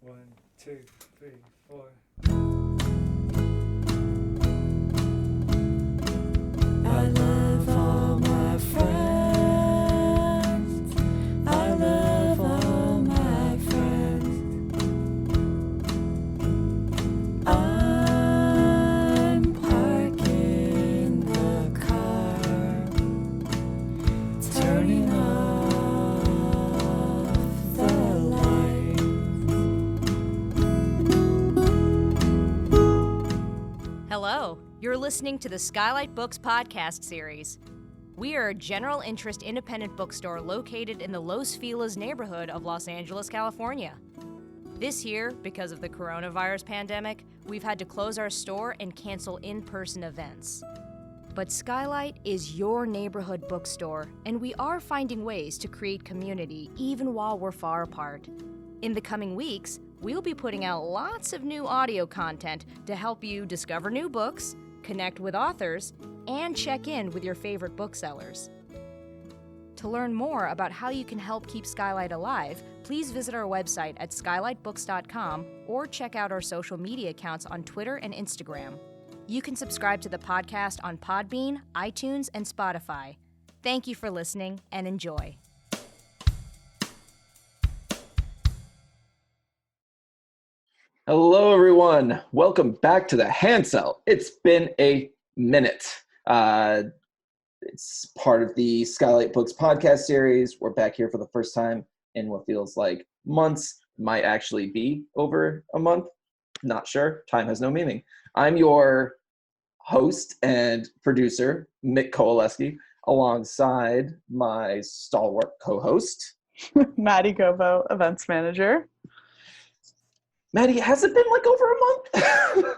One, two, three, four. I love all my friends. I love all my friends. I'm parking the car, turning off the lights. Hello, you're listening to the Skylight Books podcast series. We are a general interest independent bookstore located in the Los Feliz neighborhood of Los Angeles, California. This year, because of the coronavirus pandemic, we've had to close our store and cancel in-person events. But Skylight is your neighborhood bookstore, and we are finding ways to create community even while we're far apart. In the coming weeks, we'll be putting out lots of new audio content to help you discover new books, connect with authors, and check in with your favorite booksellers. To learn more about how you can help keep Skylight alive, please visit our website at skylightbooks.com or check out our social media accounts on Twitter and Instagram. You can subscribe to the podcast on Podbean, iTunes, and Spotify. Thank you for listening and enjoy. Hello, everyone. Welcome back to the Handsell. It's been a minute. It's part of the Skylight Books podcast series. We're back here for the first time in what feels like months. Might actually be over a month. Not sure. Time has no meaning. I'm your host and producer, Mick Kowaleski, alongside my stalwart co-host, Maddie, Gobbo, events manager. Maddie. Has it been like over a month?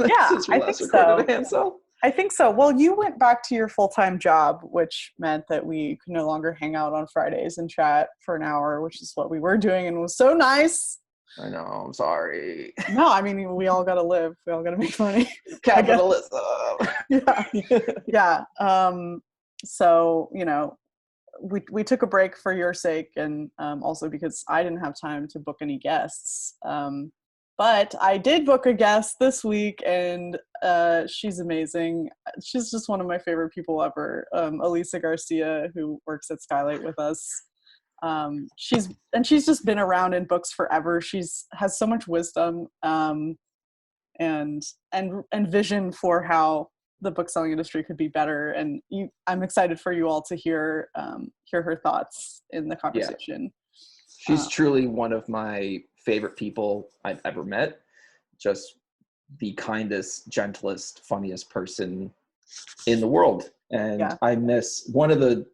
Yeah, Since we I last think recorded so. a Handsell? I think so. Well, you went back to your full-time job, which meant that we could no longer hang out on Fridays and chat for an hour, which is what we were doing and was so nice. I know. I'm sorry. No, I mean, we all got to live. We all got to make money. Capitalism. Yeah. Yeah. So, you know, we took a break for your sake and also because I didn't have time to book any guests. But I did book a guest this week, and she's amazing. She's just one of my favorite people ever. Elisa Garcia, who works at Skylight with us. She's just been around in books forever. Has so much wisdom and vision for how the book selling industry could be better. And I'm excited for you all to hear her thoughts in the conversation. Yeah. She's truly one of my favorite people I've ever met. Just the kindest, gentlest, funniest person in the world. And yeah. I miss one of the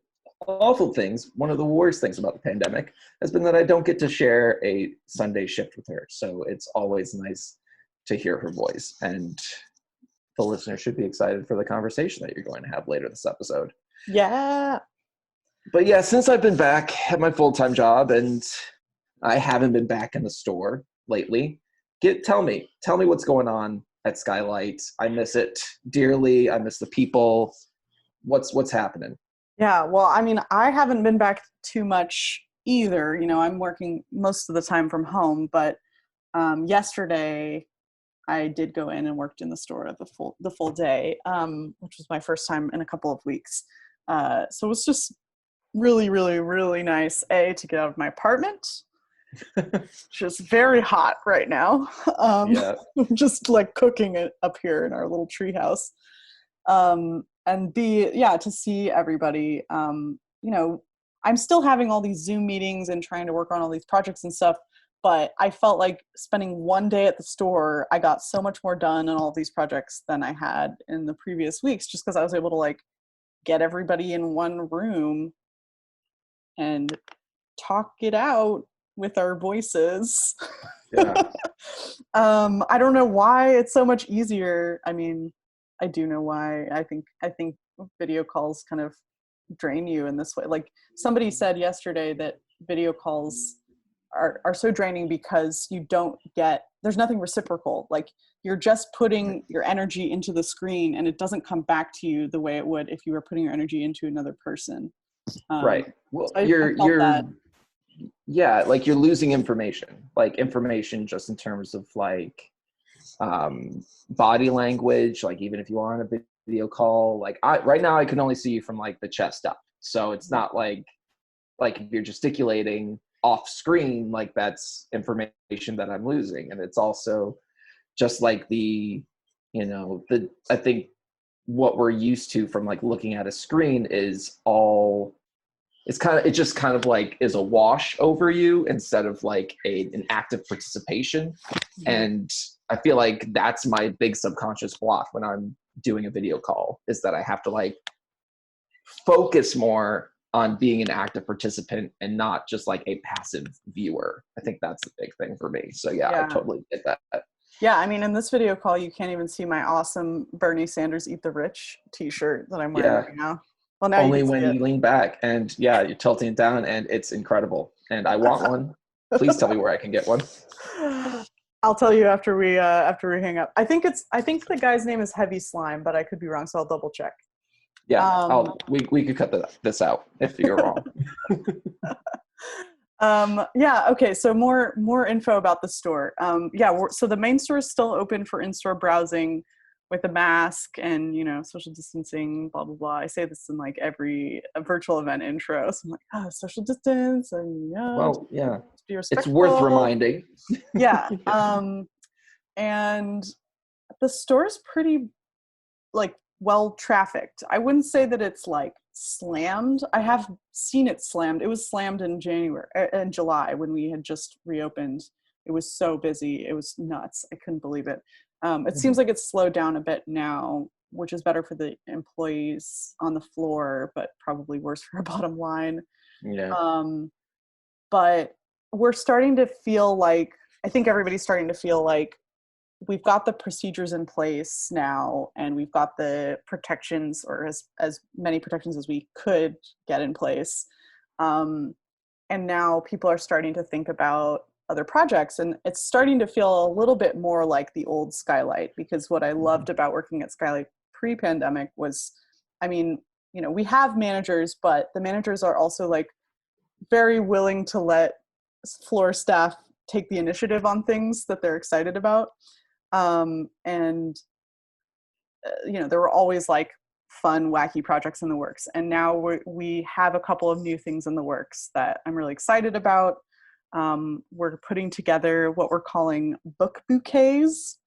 awful things, one of the worst things about the pandemic has been that I don't get to share a Sunday shift with her. So it's always nice to hear her voice. And the listener should be excited for the conversation that you're going to have later this episode. Yeah. But yeah, since I've been back at my full-time job and I haven't been back in the store lately, tell me what's going on at Skylight. I miss it dearly. I miss the people. What's happening? Yeah, well, I mean, I haven't been back too much either. You know, I'm working most of the time from home, but yesterday I did go in and worked in the store the full day, which was my first time in a couple of weeks. So it was just really, really, really nice, to get out of my apartment. It's just very hot right now. Yeah. Just like cooking it up here in our little tree house. And to see everybody. You know, I'm still having all these Zoom meetings and trying to work on all these projects and stuff, but I felt like spending one day at the store, I got so much more done on all these projects than I had in the previous weeks, just because I was able to like get everybody in one room and talk it out with our voices. Yeah. I don't know why it's so much easier. I mean, I do know why. I think video calls kind of drain you in this way. Like somebody said yesterday that video calls are so draining because there's nothing reciprocal. Like you're just putting your energy into the screen and it doesn't come back to you the way it would if you were putting your energy into another person. Right. Well, so yeah, like you're losing information, like information just in terms of like body language, like even if you are on a video call, like right now I can only see you from like the chest up, so it's not like if you're gesticulating off screen, like that's information that I'm losing. And it's also just like I think what we're used to from like looking at a screen is it just kind of like is a wash over you instead of like an active participation. And I feel like that's my big subconscious block when I'm doing a video call, is that I have to like focus more on being an active participant and not just like a passive viewer. I think that's the big thing for me. So yeah. I totally get that. Yeah, I mean, in this video call, you can't even see my awesome Bernie Sanders Eat the Rich t-shirt that I'm wearing right now. Well, now only when you lean back and you're tilting it down, and it's incredible. And I want one. Please tell me where I can get one. I'll tell you after we hang up. I think the guy's name is Heavy Slime, but I could be wrong, so I'll double check. Yeah, we could cut this out if you're wrong. Yeah, okay, so more info about the store. So the main store is still open for in-store browsing with a mask and, social distancing, blah, blah, blah. I say this in like every virtual event intro. So I'm like, social distance and, well, yeah, be respectful. It's worth reminding. Yeah. And the store's pretty like well trafficked. I wouldn't say that it's like slammed. I have seen it slammed. It was slammed in July when we had just reopened. It was so busy. It was nuts. I couldn't believe it. It seems like it's slowed down a bit now, which is better for the employees on the floor, but probably worse for our bottom line. Yeah. But we're starting to feel like, I think everybody's starting to feel like we've got the procedures in place now, and we've got the protections, or as many protections as we could get in place. And now people are starting to think about other projects, and it's starting to feel a little bit more like the old Skylight, because what I loved about working at Skylight pre-pandemic was, we have managers, but the managers are also like very willing to let floor staff take the initiative on things that they're excited about. There were always like fun, wacky projects in the works. And now we have a couple of new things in the works that I'm really excited about. We're putting together what we're calling book bouquets,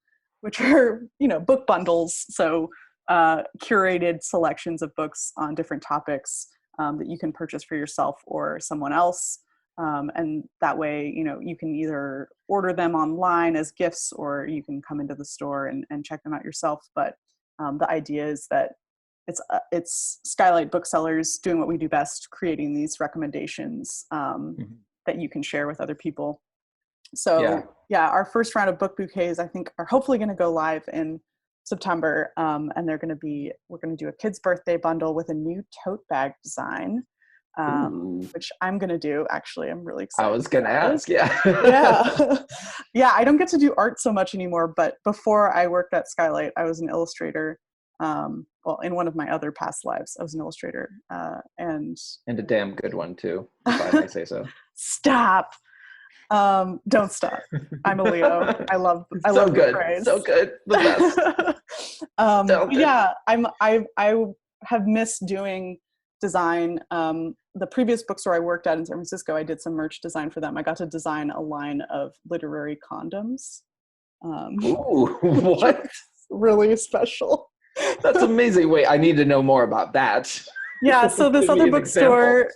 which are, book bundles. So curated selections of books on different topics that you can purchase for yourself or someone else. And that way, you can either order them online as gifts, or you can come into the store and check them out yourself. But the idea is that it's Skylight booksellers doing what we do best, creating these recommendations that you can share with other people. So our first round of book bouquets, I think, are hopefully going to go live in September. And we're going to do a kid's birthday bundle with a new tote bag design. Which I'm going to do. Actually, I'm really excited. I was going to ask. Yeah. Yeah. I don't get to do art so much anymore, but before I worked at Skylight, I was an illustrator. In one of my other past lives, I was an illustrator. And a damn good one too, if I may say so. Stop. Don't stop. I'm a Leo. I love good. Praise. So good. The best. I have missed doing design. The previous bookstore I worked at in San Francisco, I did some merch design for them. I got to design a line of literary condoms. Ooh, what? Really special. That's amazing. Wait, I need to know more about that. Yeah, so this other bookstore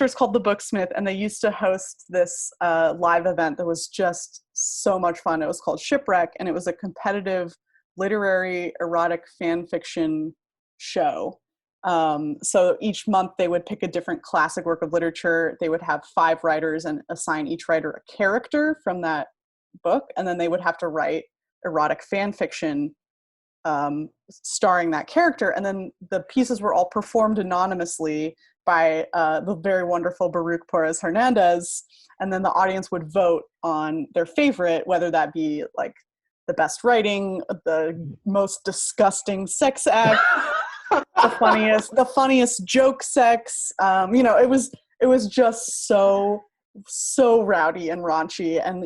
is called The Booksmith, and they used to host this live event that was just so much fun. It was called Shipwreck, and it was a competitive literary erotic fan fiction show. So each month they would pick a different classic work of literature. They would have 5 writers and assign each writer a character from that book, and then they would have to write erotic fan fiction starring that character. And then the pieces were all performed anonymously by the very wonderful Baruch Porras Hernandez. And then the audience would vote on their favorite, whether that be like the best writing, the most disgusting sex act, the funniest joke sex. It was just so so rowdy and raunchy, and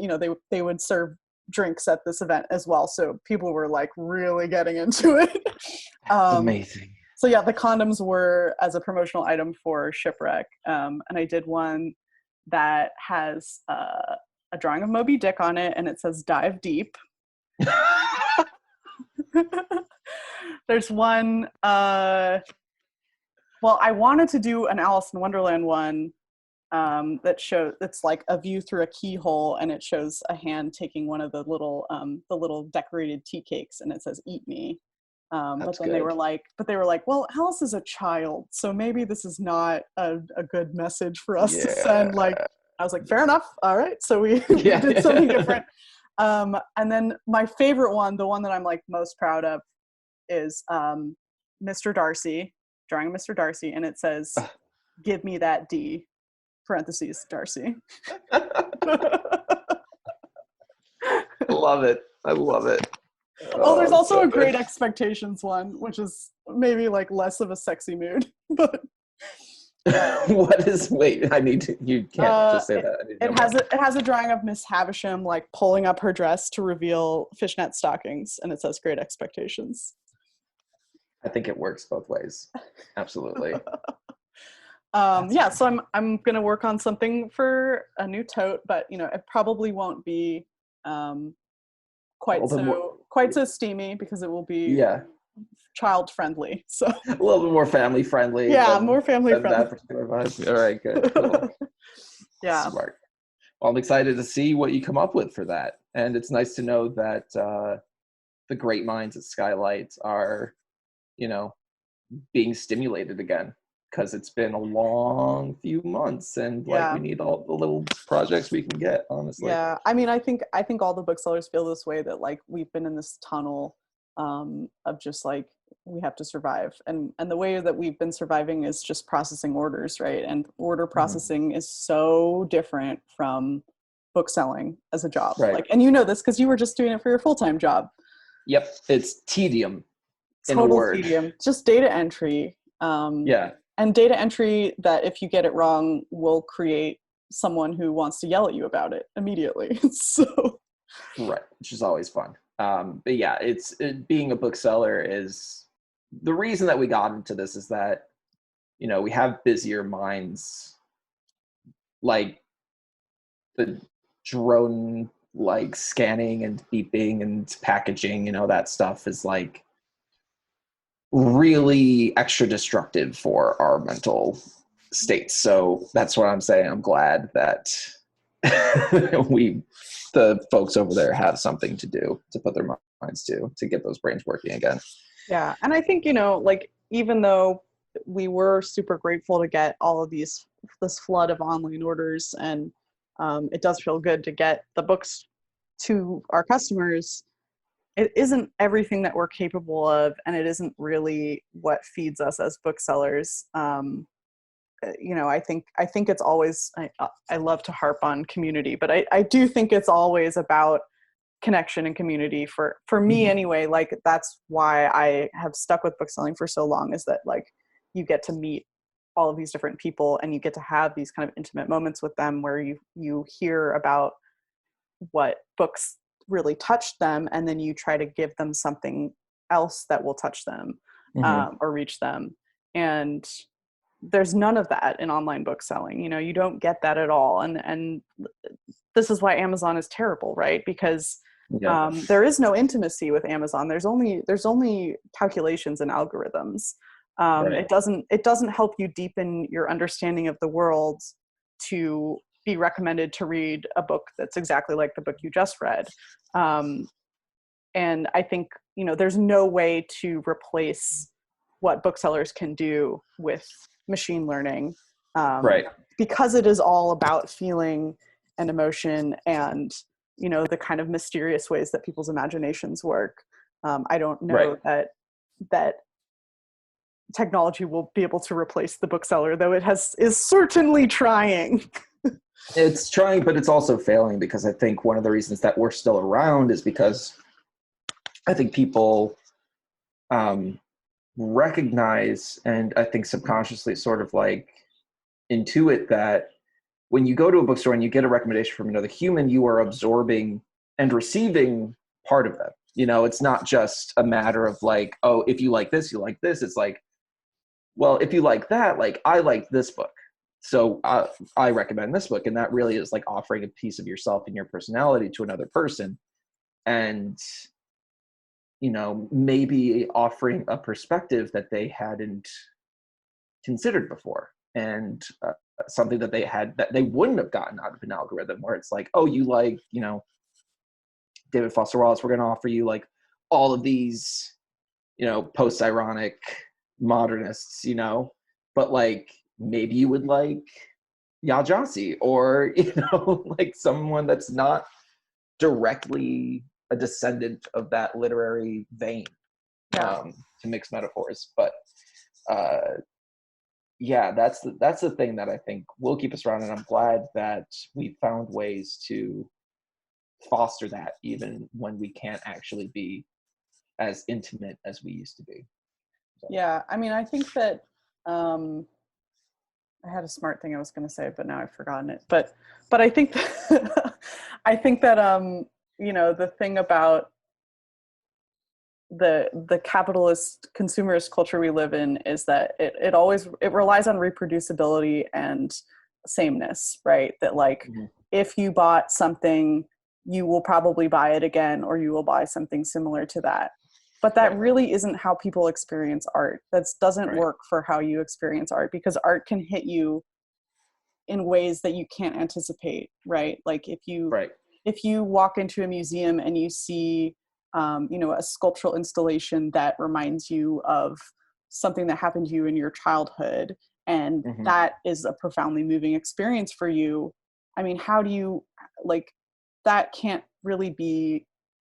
they would serve drinks at this event as well, so people were like really getting into it. Amazing. So yeah, the condoms were as a promotional item for Shipwreck, and I did one that has a drawing of Moby Dick on it, and it says "Dive Deep." There's one. Well, I wanted to do an Alice in Wonderland one it's like a view through a keyhole, and it shows a hand taking one of the little decorated tea cakes, and it says "Eat me." But then they were like, well, Alice is a child, so maybe this is not a good message for us to send. Like, I was like, fair enough. All right. So we did something different. And then my favorite one, the one that I'm like most proud of, is Mr. Darcy, drawing Mr. Darcy, and it says, "Give me that D," parentheses, Darcy. Love it. I love it. Oh, there's also a Great Expectations one, which is maybe like less of a sexy mood. But I need to, you can't just say that. It has a drawing of Miss Havisham like pulling up her dress to reveal fishnet stockings, and it says Great Expectations. I think it works both ways. Absolutely. So I'm gonna work on something for a new tote, but it probably won't be quite so steamy, because it will be child friendly. So a little bit more family friendly. More family friendly. That particular vibe. All right, good. Cool. Yeah. Smart. Well, I'm excited to see what you come up with for that, and it's nice to know that the great minds at Skylight are, being stimulated again, because it's been a long few months, and we need all the little projects we can get, honestly. Yeah, I mean, I think all the booksellers feel this way, that like we've been in this tunnel of just like, we have to survive, and the way that we've been surviving is just processing orders, right? And order processing is so different from bookselling as a job, right? Like, and this because you were just doing it for your full-time job. Yep, it's tedium. Total tedium, just data entry. And data entry that, if you get it wrong, will create someone who wants to yell at you about it immediately. So, right, which is always fun. But yeah, being a bookseller is the reason that we got into this, is that we have busier minds, like the drone like scanning and beeping and packaging, that stuff is like really extra destructive for our mental states. So that's what I'm saying. I'm glad that the folks over there have something to do, to put their minds to get those brains working again. Yeah. And I think, like, even though we were super grateful to get all of this flood of online orders, and it does feel good to get the books to our customers, it isn't everything that we're capable of, and it isn't really what feeds us as booksellers. I think it's always, I love to harp on community, but I do think it's always about connection and community for me anyway. Like, that's why I have stuck with bookselling for so long, is that like you get to meet all of these different people, and you get to have these kind of intimate moments with them where you hear about what books really touched them, and then you try to give them something else that will touch them or reach them. And there's none of that in online bookselling. You don't get that at all. And this is why Amazon is terrible, right? Because there is no intimacy with Amazon. There's only calculations and algorithms. Right. It doesn't help you deepen your understanding of the world to be recommended to read a book that's exactly like the book you just read. And I think, there's no way to replace what booksellers can do with machine learning. Right. Because it is all about feeling and emotion and, the kind of mysterious ways that people's imaginations work. I don't know that technology will be able to replace the bookseller, though is certainly trying. It's trying, but it's also failing, because I think one of the reasons that we're still around is because I think people recognize, and I think subconsciously sort of like intuit, that when you go to a bookstore and you get a recommendation from another human, you are absorbing and receiving part of them. You know, it's not just a matter of like, oh, if you like this, you like this. It's like, well, if you like that, like I like this book, so I recommend this book. And that really is like offering a piece of yourself and your personality to another person. And, you know, maybe offering a perspective that they hadn't considered before, and something that they wouldn't have gotten out of an algorithm, where it's like, oh, you like, you know, David Foster Wallace, we're going to offer you like all of these, you know, post-ironic modernists, you know, but like maybe you would like Yajasi, or, you know, like someone that's not directly a descendant of that literary vein, to mix metaphors. But yeah, that's the thing that I think will keep us around, and I'm glad that we found ways to foster that even when we can't actually be as intimate as we used to be. So. Yeah, I mean, I think that I had a smart thing I was going to say, but now I've forgotten it. But I think that, I think that you know, the thing about the capitalist consumerist culture we live in is that it relies on reproducibility and sameness, right? That like, if you bought something, you will probably buy it again, or you will buy something similar to that. But that really isn't how people experience art. That doesn't work for how you experience art, because art can hit you in ways that you can't anticipate, right? Like if you walk into a museum and you see you know, a sculptural installation that reminds you of something that happened to you in your childhood, and that is a profoundly moving experience for you. I mean, how do you, like, that can't really be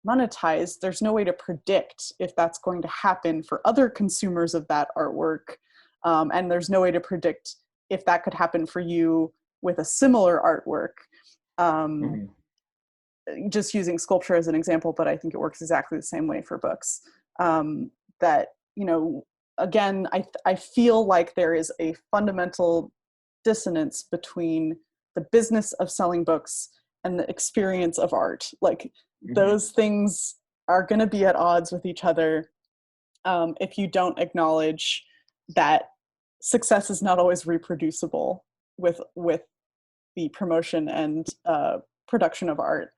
monetized. There's no way to predict if that's going to happen for other consumers of that artwork. And there's no way to predict if that could happen for you with a similar artwork. Just using sculpture as an example, but I think it works exactly the same way for books. That, you know, again, I feel like there is a fundamental dissonance between the business of selling books and the experience of art. Like those things are going to be at odds with each other if you don't acknowledge that success is not always reproducible with the promotion and production of art.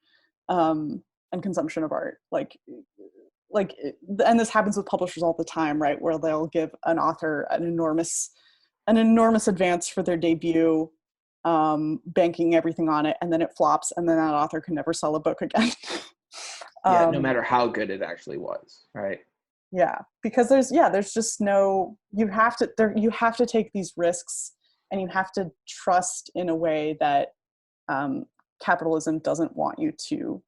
And consumption of art, and this happens with publishers all the time, right? Where they'll give an author an enormous advance for their debut, banking everything on it, and then it flops, and then that author can never sell a book again. No matter how good it actually was, right? Yeah, because there's just no, you have to take these risks, and you have to trust in a way that capitalism doesn't want you to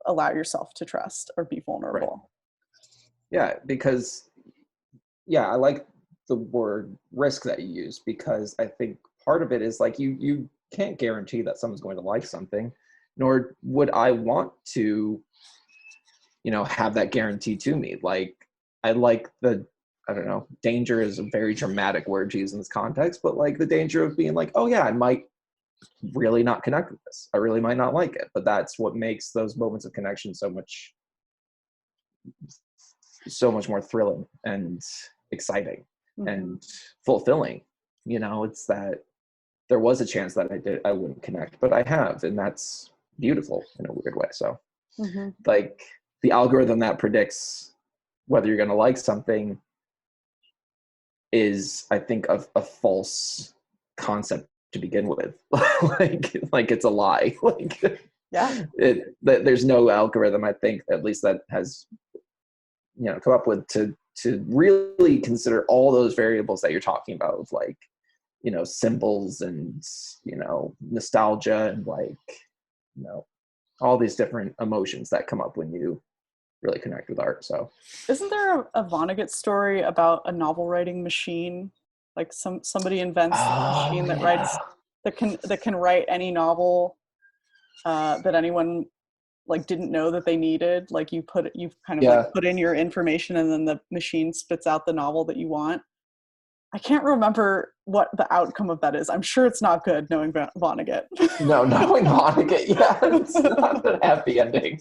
allow yourself to trust or be vulnerable. Right. Yeah, because I like the word risk that you use, because I think part of it is like you can't guarantee that someone's going to like something, nor would I want to, you know, have that guarantee to me. Like I like I don't know, danger is a very dramatic word to use in this context, but like the danger of being like, oh yeah, I might really not connect with this. I really might not like it, but that's what makes those moments of connection so much more thrilling and exciting and fulfilling. You know, it's that there was a chance that I wouldn't connect, but I have, and that's beautiful in a weird way. So like the algorithm that predicts whether you're going to like something is, I think, a false concept to begin with. like it's a lie. There's no algorithm, I think, at least that has, you know, come up with to really consider all those variables that you're talking about, of like, you know, symbols and, you know, nostalgia and like, you know, all these different emotions that come up when you really connect with art. So isn't there a Vonnegut story about a novel writing machine? Like somebody invents a machine that writes, that can write any novel that anyone like didn't know that they needed. Like you kind of like put in your information, and then the machine spits out the novel that you want. I can't remember what the outcome of that is. I'm sure it's not good knowing Vonnegut. No, knowing Vonnegut, yeah, it's not a happy ending.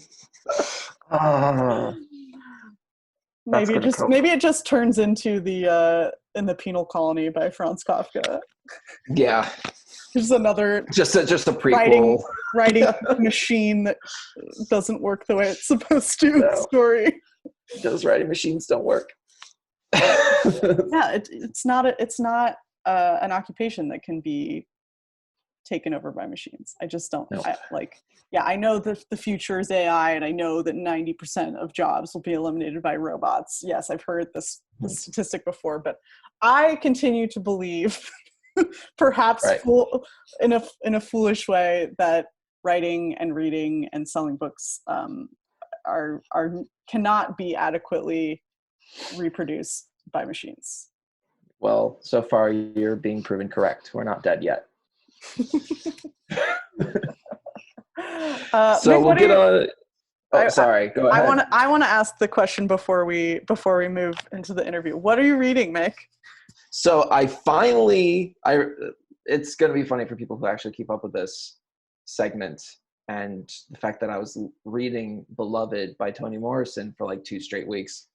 Maybe it just turns into the In the Penal Colony by Franz Kafka. Yeah. Just another just a prequel writing machine that doesn't work the way it's supposed to. No. Story. Those writing machines don't work. Yeah, it's not an occupation that can be taken over by machines. I just don't. No. I know that the future is AI, and I know that 90% of jobs will be eliminated by robots. Yes, I've heard this statistic before, but I continue to believe, perhaps in a foolish way, that writing and reading and selling books cannot be adequately reproduced by machines. Well, so far you're being proven correct. We're not dead yet. So Nick, we'll get on. Sorry. Go ahead. I want to ask the question before we move into the interview. What are you reading, Mick? So it's going to be funny for people who actually keep up with this segment, and the fact that I was reading Beloved by Toni Morrison for like 2 straight weeks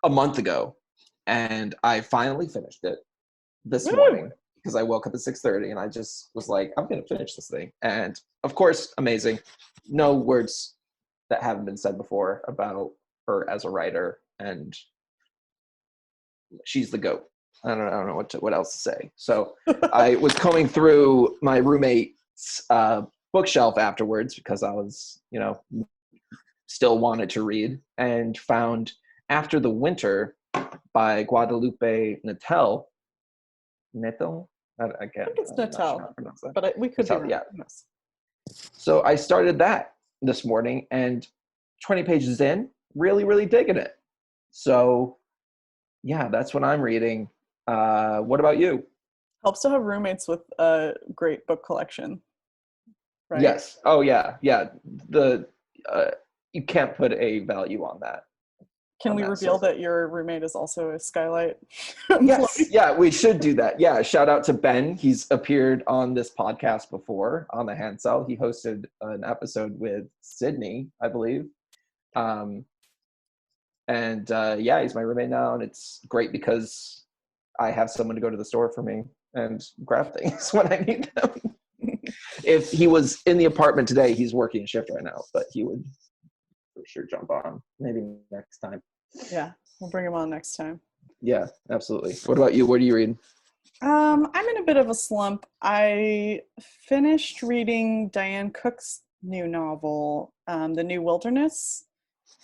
a month ago, and I finally finished it this morning. Because I woke up at 6:30 and I just was like, I'm going to finish this thing. And of course, amazing. No words that haven't been said before about her as a writer. And she's the GOAT. I don't know what else to say. So I was combing through my roommate's bookshelf afterwards because I was, still wanted to read, and found After the Winter by Guadalupe Nettel. I think it's Nettel, but we could be. Yeah. So I started that this morning, and 20 pages in, really, really digging it. So, yeah, that's what I'm reading. What about you? Helps to have roommates with a great book collection, right? Yes. Oh, yeah. Yeah. You can't put a value on that. Can we reveal that your roommate is also a Skylight? Yes. Yeah, we should do that. Yeah. Shout out to Ben. He's appeared on this podcast before on the Handsell. He hosted an episode with Sydney, I believe. He's my roommate now, and it's great because I have someone to go to the store for me and grab things when I need them. If he was in the apartment today, he's working a shift right now, but he would for sure jump on maybe next time. Yeah, we'll bring him on next time. Yeah, absolutely. What about you? What are you reading? I'm in a bit of a slump. I finished reading Diane Cook's new novel, The New Wilderness,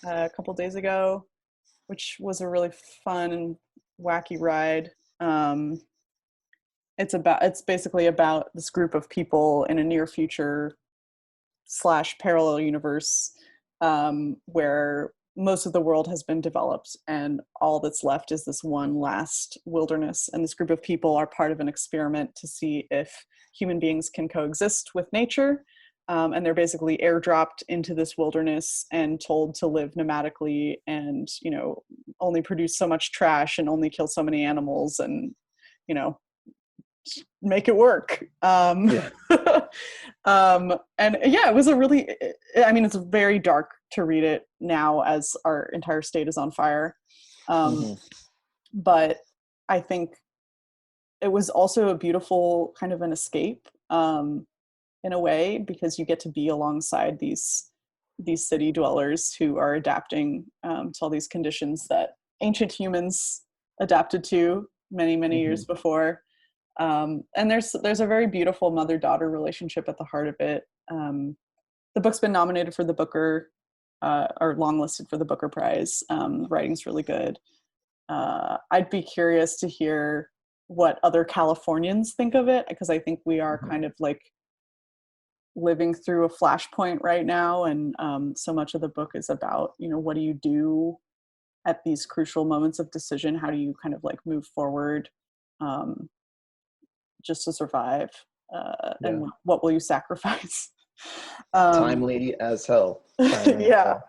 a couple days ago, which was a really fun and wacky ride. It's basically about this group of people in a near future / parallel universe where most of the world has been developed and all that's left is this one last wilderness. And this group of people are part of an experiment to see if human beings can coexist with nature. And they're basically airdropped into this wilderness and told to live nomadically and, only produce so much trash and only kill so many animals and, make it work. And it was it's very dark to read it now as our entire state is on fire. But I think it was also a beautiful kind of an escape in a way, because you get to be alongside these city dwellers who are adapting to all these conditions that ancient humans adapted to many years before. And there's a very beautiful mother-daughter relationship at the heart of it. The book's been nominated for the Booker, or longlisted for the Booker Prize. Writing's really good. I'd be curious to hear what other Californians think of it, because I think we are kind of like living through a flashpoint right now, and so much of the book is about, what do you do at these crucial moments of decision? How do you kind of like move forward just to survive? And what will you sacrifice? Timely as hell. Yeah.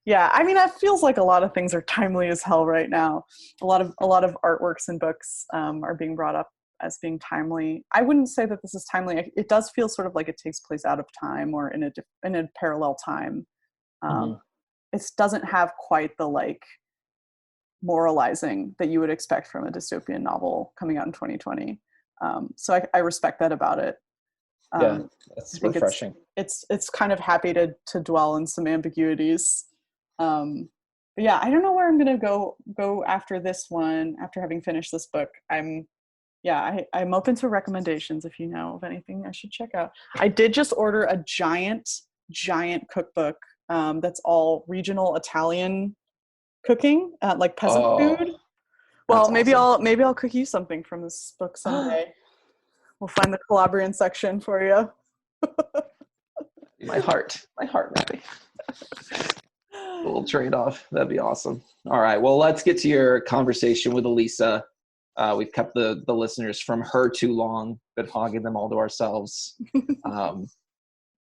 Yeah, I mean, it feels like a lot of things are timely as hell right now. A lot of artworks and books are being brought up as being timely. I wouldn't say that this is timely. It does feel sort of like it takes place out of time or in a parallel time. It doesn't have quite the like moralizing that you would expect from a dystopian novel coming out in 2020. So I respect that about it. Yeah, that's refreshing. It's kind of happy to dwell in some ambiguities. But yeah, I don't know where I'm gonna go after this one. After having finished this book, I'm open to recommendations. If you know of anything I should check out, I did just order a giant cookbook that's all regional Italian cooking, like peasant food. Well, maybe awesome. I'll cook you something from this book someday. We'll find the Calabrian section for you. My heart, Maddie. A little trade-off. That'd be awesome. All right. Well, let's get to your conversation with Elisa. We've kept the listeners from her too long, been hogging them all to ourselves.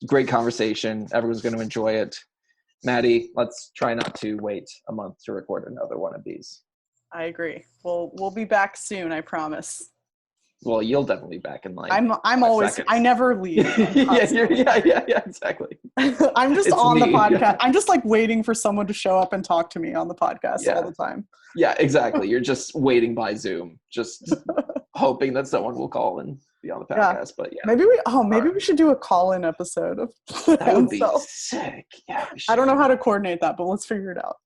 Great conversation. Everyone's going to enjoy it. Maddie, let's try not to wait a month to record another one of these. I agree. We'll be back soon, I promise. Well, you'll definitely be back in like I'm always seconds. I never leave. yeah, exactly. I'm just on the podcast. I'm just like waiting for someone to show up and talk to me on the podcast all the time. Yeah, exactly. You're just waiting by Zoom, just hoping that someone will call and be on the podcast. But yeah. Maybe we should do a call-in episode of that would be sick. Yeah. I don't know how to coordinate that, but let's figure it out.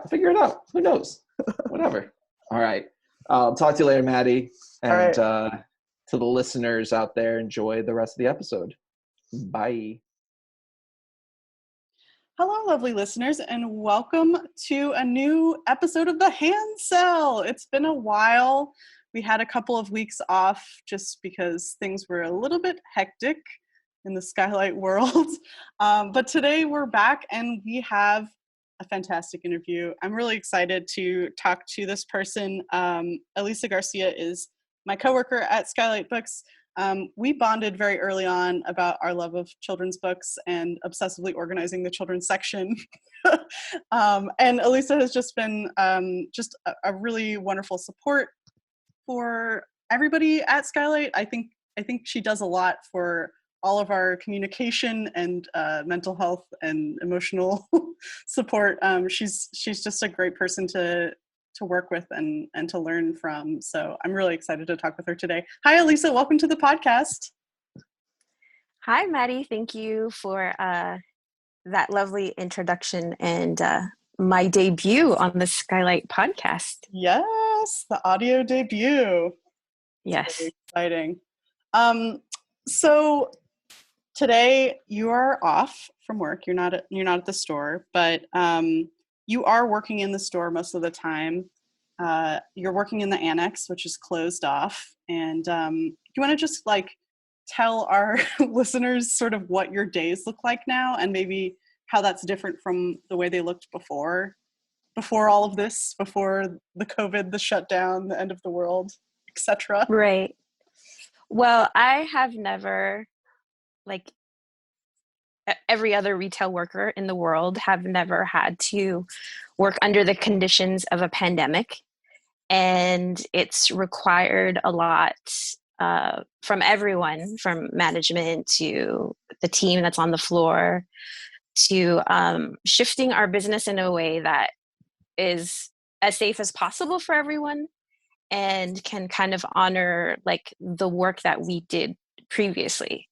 Figure it out. Who knows? Whatever. All right. I'll talk to you later, Maddie. And to the listeners out there, enjoy the rest of the episode. Bye. Hello, lovely listeners, and welcome to a new episode of the Handsell. It's been a while. We had a couple of weeks off just because things were a little bit hectic in the Skylight world. But today we're back and we have a fantastic interview. I'm really excited to talk to this person. Elisa Garcia is my coworker at Skylight Books. We bonded very early on about our love of children's books and obsessively organizing the children's section. And Elisa has just been just a really wonderful support for everybody at Skylight. I think she does a lot for all of our communication and mental health and emotional support. She's just a great person to work with and to learn from. So I'm really excited to talk with her today. Hi, Elisa. Welcome to the podcast. Hi, Maddie. Thank you for that lovely introduction and my debut on the Skylight podcast. Yes, the audio debut. Yes. Very exciting. So today you are off from work. You're not at the store, but you are working in the store most of the time. You're working in the annex, which is closed off. And you want to just like tell our listeners sort of what your days look like now and maybe how that's different from the way they looked before all of this, before the COVID, the shutdown, the end of the world, etc. Right. Well, I have never, like every other retail worker in the world, have never had to work under the conditions of a pandemic. And it's required a lot from everyone, from management to the team that's on the floor, to shifting our business in a way that is as safe as possible for everyone and can kind of honor like the work that we did previously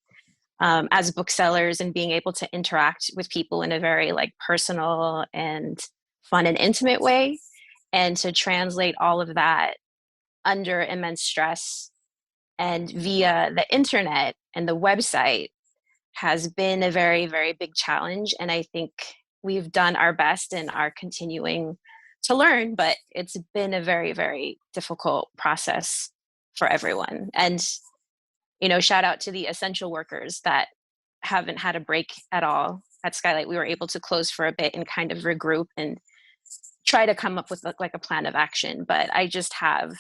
as booksellers, and being able to interact with people in a very like personal and fun and intimate way, and to translate all of that under immense stress and via the internet and the website has been a very, very big challenge. And I think we've done our best and are continuing to learn, but it's been a very, very difficult process for everyone. And, you know, shout out to the essential workers that haven't had a break at all at Skylight. We were able to close for a bit and kind of regroup and try to come up with like a plan of action. But I just have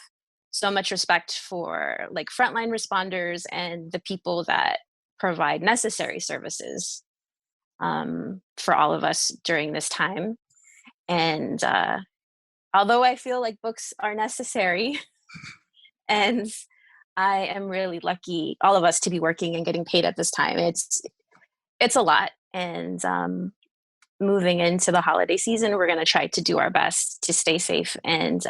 so much respect for like frontline responders and the people that provide necessary services for all of us during this time. And although I feel like books are necessary, and I am really lucky, all of us, to be working and getting paid at this time, it's a lot. And moving into the holiday season, we're going to try to do our best to stay safe and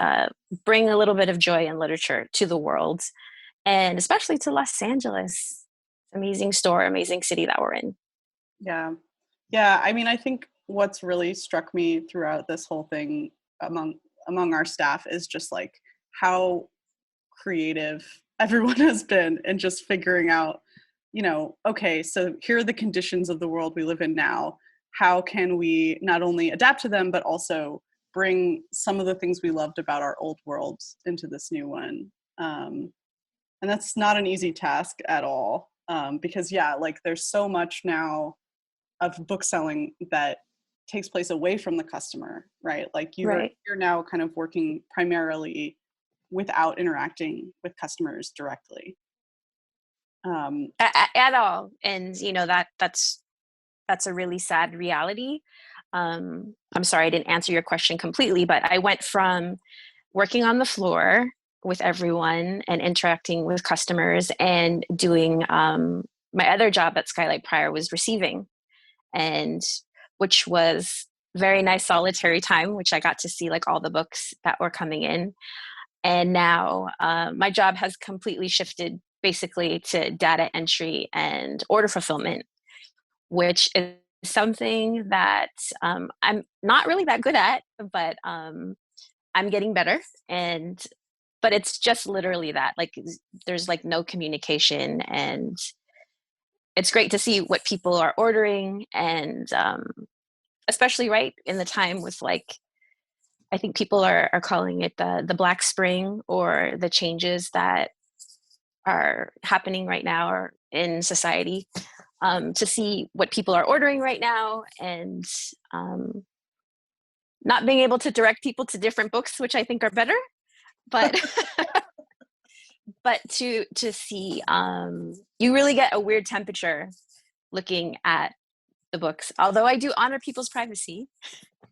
bring a little bit of joy and literature to the world, and especially to Los Angeles. Amazing store, amazing city that we're in. Yeah. Yeah. I mean, I think what's really struck me throughout this whole thing among our staff is just like how creative everyone has been in just figuring out, okay, so here are the conditions of the world we live in now. How can we not only adapt to them, but also bring some of the things we loved about our old world into this new one? And that's not an easy task at all. Because like there's so much now of book selling that takes place away from the customer, right? Like you're now kind of working primarily without interacting with customers directly. At all. And that's a really sad reality. I'm sorry I didn't answer your question completely, but I went from working on the floor with everyone and interacting with customers and doing my other job at Skylight prior was receiving, and which was very nice solitary time, which I got to see like all the books that were coming in. And now my job has completely shifted basically to data entry and order fulfillment, which is something that I'm not really that good at, but I'm getting better. But it's just literally that, like, there's like no communication, and it's great to see what people are ordering. And especially right in the time with like, I think people are calling it the Black Spring, or the changes that are happening right now or in society, to see what people are ordering right now, and not being able to direct people to different books, which I think are better, but but to see, you really get a weird temperature looking at the books. Although I do honor people's privacy,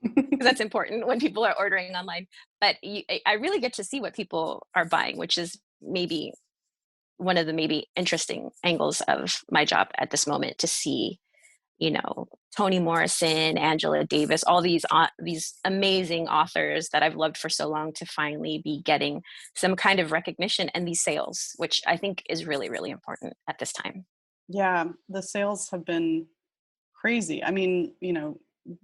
because that's important when people are ordering online. But I really get to see what people are buying, which is maybe one of the maybe interesting angles of my job at this moment, to see, Toni Morrison, Angela Davis, all these amazing authors that I've loved for so long, to finally be getting some kind of recognition, and these sales, which I think is really, really important at this time. Yeah, the sales have been crazy. I mean,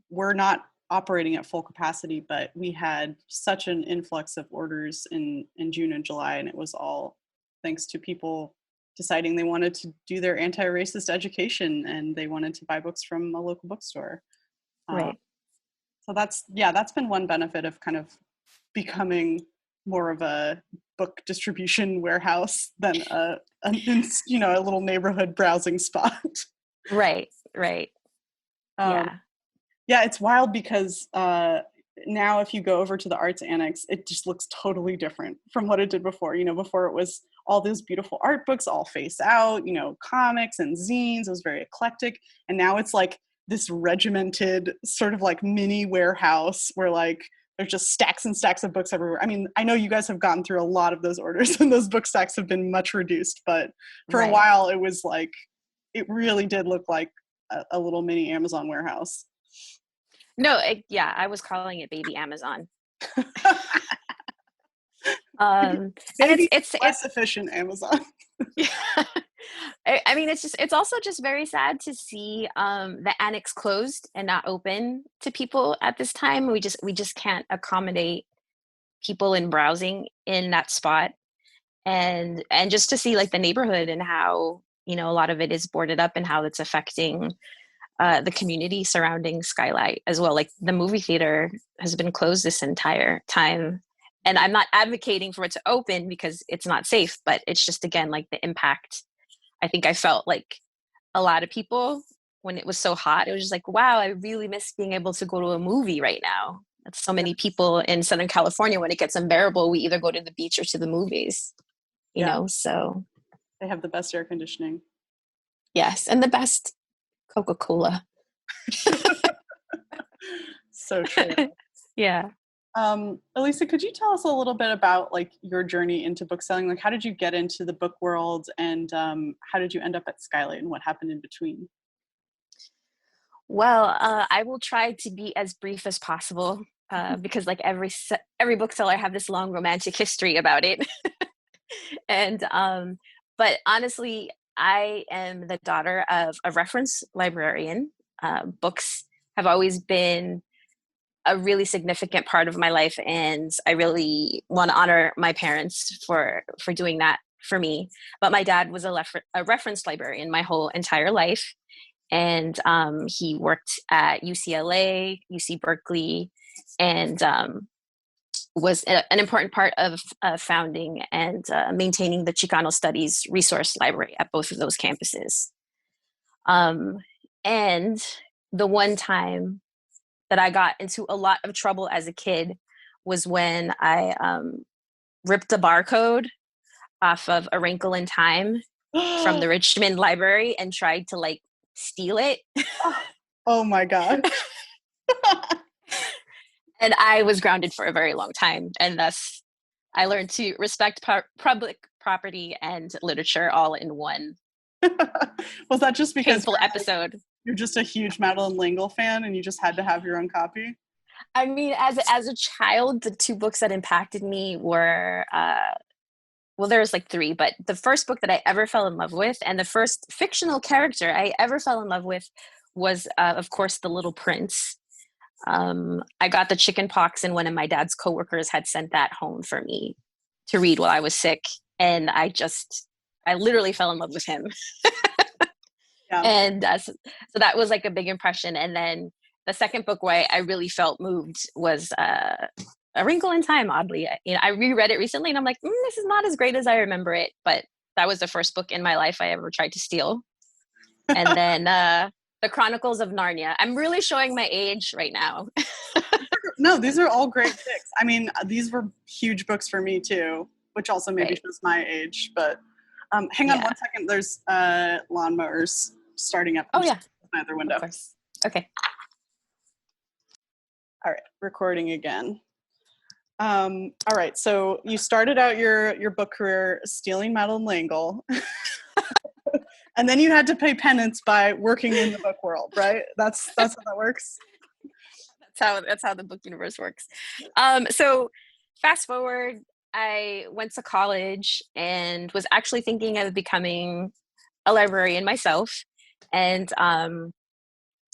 we're not operating at full capacity, but we had such an influx of orders in June and July, and it was all thanks to people deciding they wanted to do their anti-racist education and they wanted to buy books from a local bookstore. Right. So that's been one benefit of kind of becoming more of a book distribution warehouse than a little neighborhood browsing spot. Right. Yeah, it's wild because now if you go over to the arts annex, it just looks totally different from what it did before. Before it was all those beautiful art books all face out, comics and zines. It was very eclectic. And now it's like this regimented sort of like mini warehouse where like there's just stacks and stacks of books everywhere. I mean, I know you guys have gotten through a lot of those orders and those book stacks have been much reduced, but for a while it was like, it really did look like a little mini Amazon warehouse. No, I was calling it baby Amazon. And it's less efficient Amazon. Yeah. I mean, it's also just very sad to see the annex closed and not open to people at this time. We just can't accommodate people in browsing in that spot, and just to see like the neighborhood and how a lot of it is boarded up and how it's affecting the community surrounding Skylight as well. Like the movie theater has been closed this entire time. And I'm not advocating for it to open because it's not safe, but it's just, again, like the impact. I think I felt like a lot of people, when it was so hot, it was just like, wow, I really miss being able to go to a movie right now. That's so many people in Southern California, when it gets unbearable, we either go to the beach or to the movies, you know, so. They have the best air conditioning. Yes, and the best Coca-Cola. So true. Yeah. Elisa, could you tell us a little bit about like your journey into book selling? Like, how did you get into the book world, and how did you end up at Skylight, and what happened in between? Well, I will try to be as brief as possible because, like every bookseller, I have this long romantic history about it. And but honestly, I am the daughter of a reference librarian. Books have always been a really significant part of my life, and I really want to honor my parents for doing that for me. But my dad was a reference librarian my whole entire life, and he worked at UCLA, UC Berkeley, and was an important part of founding and maintaining the Chicano Studies Resource Library at both of those campuses. And the one time that I got into a lot of trouble as a kid was when I ripped a barcode off of A Wrinkle in Time from the Richmond Library and tried to like steal it. Oh my God. And I was grounded for a very long time. And thus I learned to respect public property and literature all in one Was that just because painful episode. You're just a huge Madeleine L'Engle fan and you just had to have your own copy? I mean, as a child, the two books that impacted me were, well, there's like three, but the first book that I ever fell in love with and the first fictional character I ever fell in love with was, of course, The Little Prince. I got the chicken pox and one of my dad's coworkers had sent that home for me to read while I was sick. And I literally fell in love with him. Yeah. And so that was like a big impression. And then the second book where I really felt moved was A Wrinkle in Time, oddly. I reread it recently and I'm like, this is not as great as I remember it. But that was the first book in my life I ever tried to steal. And then The Chronicles of Narnia. I'm really showing my age right now. No, these are all great picks. I mean, these were huge books for me too, which also maybe shows my age. But hang on one second. There's lawnmowers starting up. Oh, yeah. My other window. Of course. Okay. All right, recording again. All right, so you started out your book career stealing Madeleine L'Engle. And then you had to pay penance by working in the book world, right? That's how that works. That's how the book universe works. So fast forward, I went to college and was actually thinking of becoming a librarian myself. And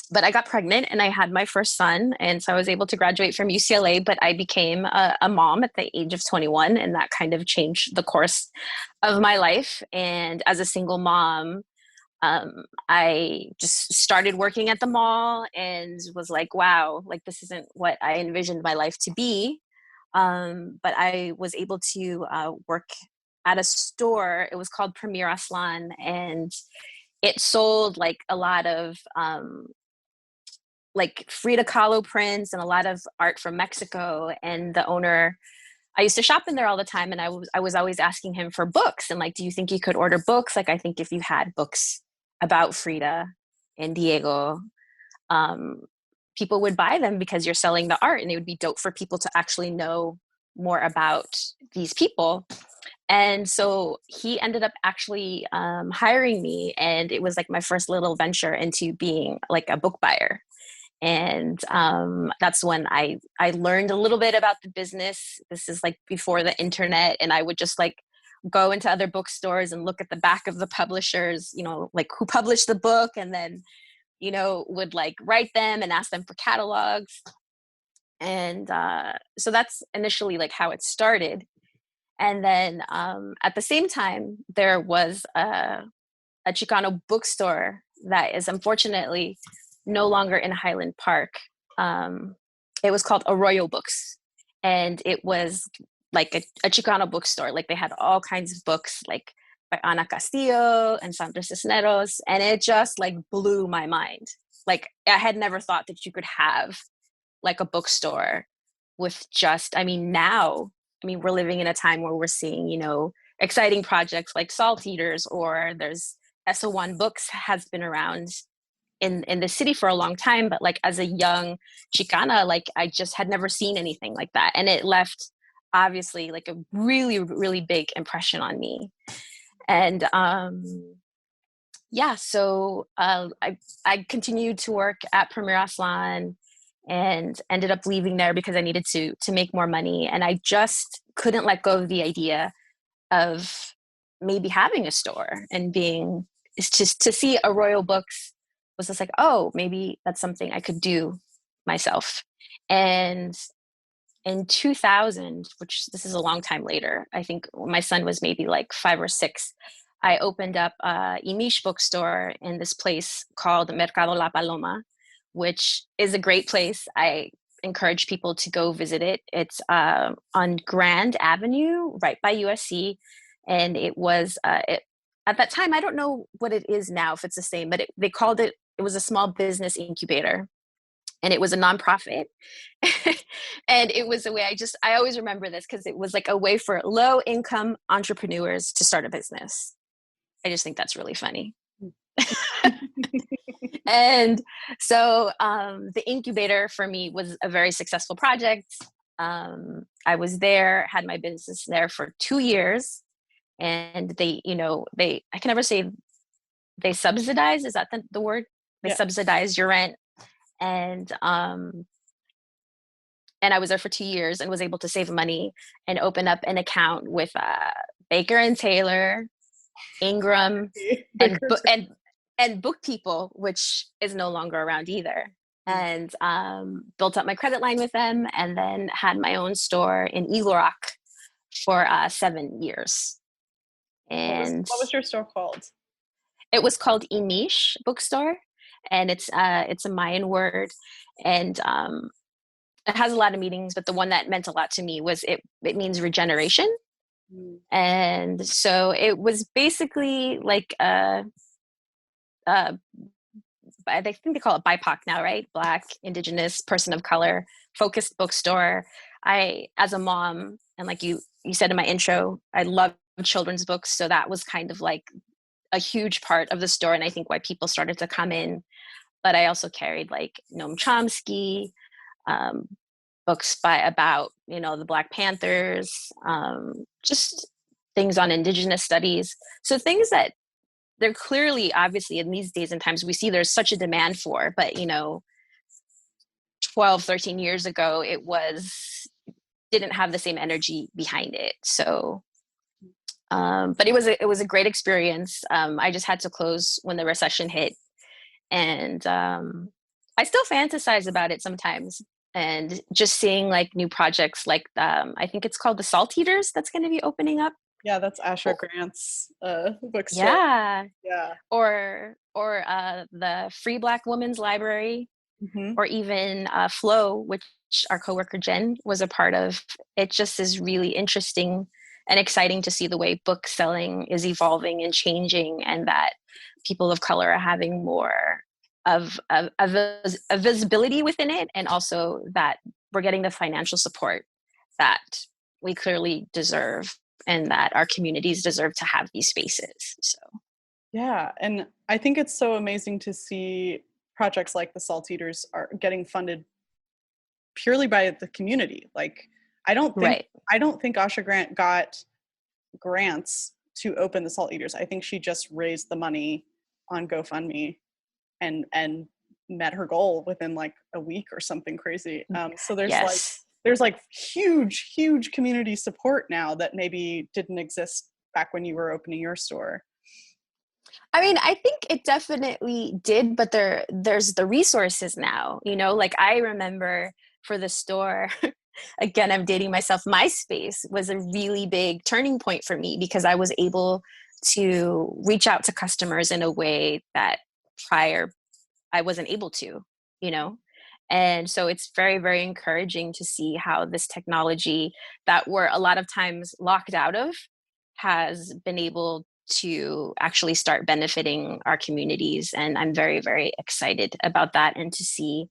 but I got pregnant and I had my first son, and so I was able to graduate from UCLA, but I became a mom at the age of 21, and that kind of changed the course of my life. And as a single mom, I just started working at the mall and was like, wow, like this isn't what I envisioned my life to be. But I was able to work at a store. It was called Premier Aslan, and it sold like a lot of like Frida Kahlo prints and a lot of art from Mexico. And the owner, I used to shop in there all the time, and I was always asking him for books and like, do you think you could order books? Like, I think if you had books about Frida and Diego, people would buy them because you're selling the art, and it would be dope for people to actually know more about these people. And so he ended up actually hiring me, and it was like my first little venture into being like a book buyer. And that's when I learned a little bit about the business. This is like before the internet, and I would just like go into other bookstores and look at the back of the publishers, you know, like who published the book, and then, you know, would like write them and ask them for catalogs. And so that's initially like how it started. And then at the same time, there was a Chicano bookstore that is unfortunately no longer in Highland Park. It was called Arroyo Books, and it was like a Chicano bookstore. Like they had all kinds of books, like by Ana Castillo and Sandra Cisneros, and it just like blew my mind. Like I had never thought that you could have like a bookstore with just, I mean, now, I mean, we're living in a time where we're seeing, you know, exciting projects like Salt Eaters, or there's SO1 Books has been around in the city for a long time, but like as a young Chicana, like I just had never seen anything like that. And it left obviously like a really, really big impression on me. And so I continued to work at Premier Aslan and ended up leaving there because I needed to make more money. And I just couldn't let go of the idea of maybe having a store and it's just to see a Royal Books was just like, oh, maybe that's something I could do myself. And in 2000, which this is a long time later, I think my son was maybe like 5 or 6, I opened up a Imish bookstore in this place called Mercado La Paloma, which is a great place. I encourage people to go visit it. It's on Grand Avenue, right by USC. And it was, at that time, I don't know what it is now, if it's the same, but they called it was a small business incubator. And it was a nonprofit. And it was a way, I always remember this because it was like a way for low income entrepreneurs to start a business. I just think that's really funny. And so the incubator for me was a very successful project. I was there, had my business there for 2 years, and I can never say they subsidize. Is that the word? They subsidize your rent. And I was there for 2 years and was able to save money and open up an account with Baker and Taylor, Ingram, and Book People, which is no longer around either. And built up my credit line with them, and then had my own store in Eagle Rock for 7 years. And what was your store called? It was called Imish Bookstore, and it's a Mayan word, and it has a lot of meanings, but the one that meant a lot to me was it means regeneration. And so it was basically like I think they call it BIPOC now, right? Black, Indigenous, person of color, focused bookstore. I, as a mom, and like you said in my intro, I love children's books. So that was kind of like a huge part of the store. And I think why people started to come in. But I also carried like Noam Chomsky, books about the Black Panthers, just things on Indigenous studies. So things that they're clearly, obviously, in these days and times, we see there's such a demand for, but 12, 13 years ago, didn't have the same energy behind it. So, but it was a great experience. I just had to close when the recession hit, and I still fantasize about it sometimes. And just seeing like new projects, like I think it's called the Salt Eaters, that's going to be opening up. Yeah, that's Asher Grant's bookstore. Yeah. Or the Free Black Women's Library, or even Flow, which our coworker Jen was a part of. It just is really interesting and exciting to see the way book selling is evolving and changing, and that people of color are having more of a visibility within it, and also that we're getting the financial support that we clearly deserve, and that our communities deserve to have these spaces. So yeah, and I think it's so amazing to see projects like the Salt Eaters are getting funded purely by the community. Like I don't think Asha Grant got grants to open the Salt Eaters. I think she just raised the money on GoFundMe and met her goal within like a week or something crazy. So there's like huge community support now that maybe didn't exist back when you were opening your store. I mean, I think it definitely did, but there's the resources now, like I remember for the store, again, I'm dating myself, MySpace was a really big turning point for me because I was able to reach out to customers in a way that prior I wasn't able to, and so it's very, very encouraging to see how this technology that we're a lot of times locked out of has been able to actually start benefiting our communities. And I'm very, very excited about that and to see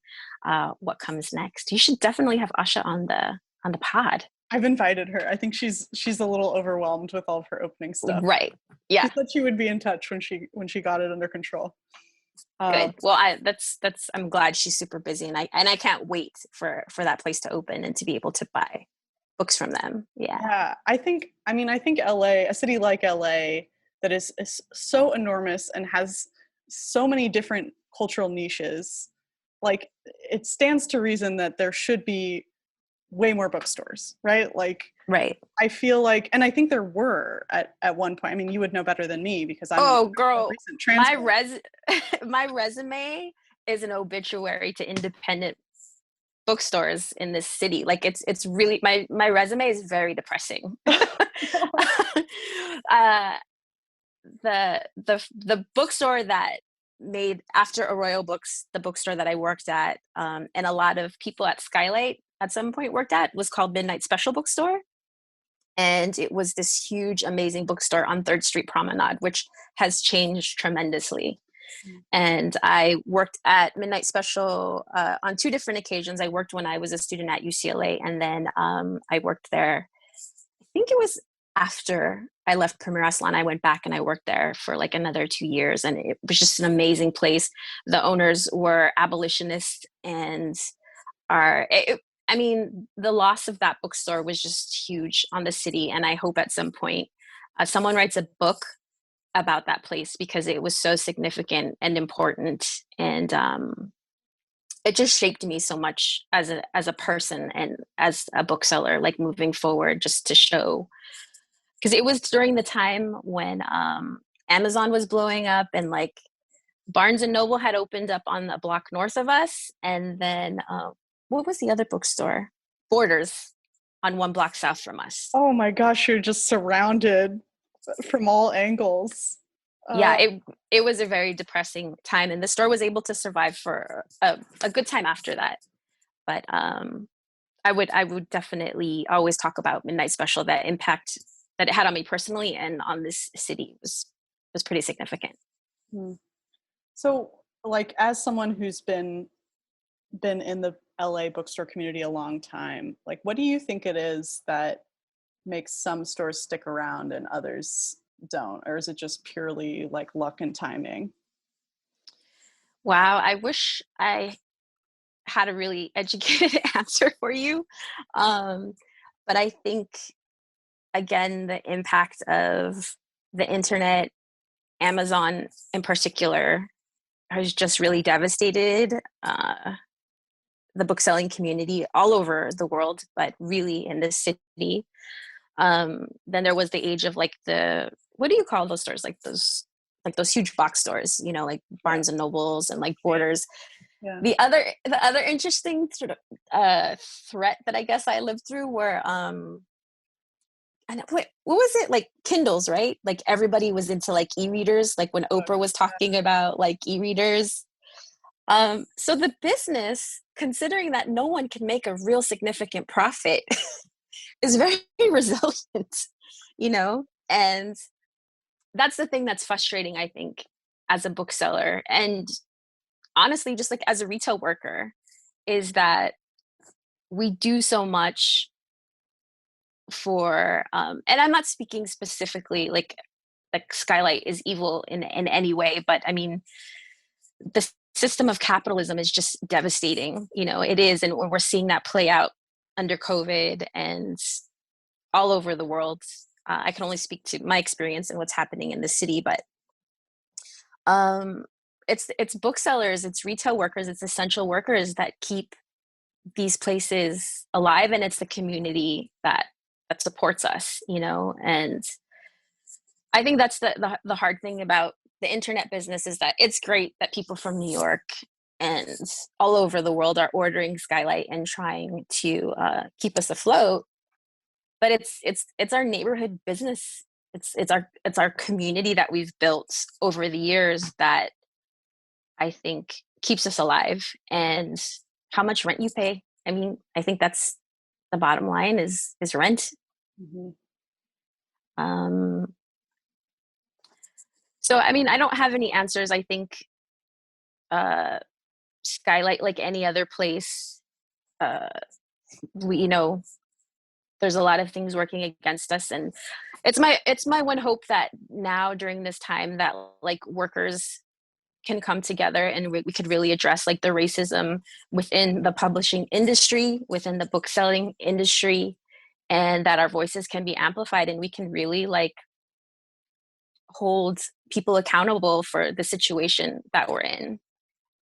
what comes next. You should definitely have Asha on the pod. I've invited her. I think she's a little overwhelmed with all of her opening stuff. Right. Yeah. She said she would be in touch when she got it under control. Good. Well, I'm glad she's super busy, and I can't wait for that place to open and to be able to buy books from them. Yeah. Yeah, I think LA, a city like LA that is so enormous and has so many different cultural niches, like it stands to reason that there should be way more bookstores, right? Like, Right. I feel like, and I think there were at one point. I mean, you would know better than me because I'm Oh, a girl, recent transplant. my resume is an obituary to independent bookstores in this city. Like it's really my resume is very depressing. uh, the bookstore that made after Arroyo Books, the bookstore that I worked at, and a lot of people at Skylight at some point worked at, was called Midnight Special Bookstore. And it was this huge, amazing bookstore on 3rd Street Promenade, which has changed tremendously. And I worked at Midnight Special on 2 different occasions. I worked when I was a student at UCLA, and then I worked there, I think it was after I left Premier Aslan. I went back and I worked there for like another 2 years, and it was just an amazing place. The owners were abolitionists and I mean, the loss of that bookstore was just huge on the city. And I hope at some point someone writes a book about that place, because it was so significant and important. And it just shaped me so much as a person and as a bookseller, like moving forward, just to show, because it was during the time when Amazon was blowing up, and like Barnes and Noble had opened up on the block north of us. And then what was the other bookstore? Borders, on 1 block south from us. Oh my gosh, you're just surrounded from all angles. Yeah, it was a very depressing time, and the store was able to survive for a good time after that. But I would definitely always talk about Midnight Special. That impact that it had on me personally and on this city was pretty significant. So, like, as someone who's been in the LA bookstore community a long time, like, what do you think it is that makes some stores stick around and others don't? Or is it just purely like luck and timing? Wow, I wish I had a really educated answer for you. But I think, again, the impact of the internet, Amazon in particular, has just really devastated the bookselling community all over the world, but really in this city. Then there was the age of like what do you call those stores? Like those huge box stores, you know, like Barnes and Nobles and like Borders. Yeah. The other interesting sort of threat that I guess I lived through were what was it, like Kindles, right? Like everybody was into like e-readers, like when Oprah was talking about like e-readers. So the business, considering that no one can make a real significant profit, is very resilient, you know? And that's the thing that's frustrating, I think, as a bookseller. And honestly, just like as a retail worker, is that we do so much for, and I'm not speaking specifically like Skylight is evil in any way, but I mean, the system of capitalism is just devastating, you know, it is. And we're seeing that play out under COVID and all over the world. I can only speak to my experience and what's happening in the city, but it's booksellers, it's retail workers, it's essential workers that keep these places alive, and it's the community that supports us, you know. And I think that's the hard thing about the internet business, is that it's great that people from New York and all over the world are ordering Skylight and trying to keep us afloat, but it's our neighborhood business. It's our community that we've built over the years that I think keeps us alive. And how much rent you pay, I mean, I think that's the bottom line, is rent. Mm-hmm. So I mean, I don't have any answers. I think Skylight, like any other place, we, you know, there's a lot of things working against us, and it's my one hope that now during this time that like workers can come together and we could really address like the racism within the publishing industry, within the book selling industry, and that our voices can be amplified and we can really like hold people accountable for the situation that we're in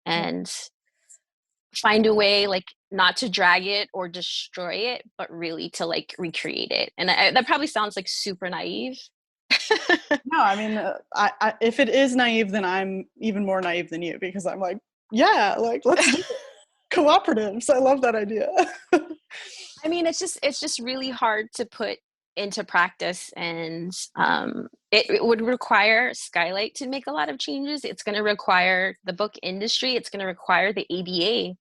and find a way like not to drag it or destroy it, but really to like recreate it. And that probably sounds like super naive. No, I mean, if it is naive, then I'm even more naive than you, because I'm like, yeah, like let's do it. Cooperatives. I love that idea. I mean, it's just really hard to put into practice, and it would require Skylight to make a lot of changes. It's going to require the book industry. It's going to require the ABA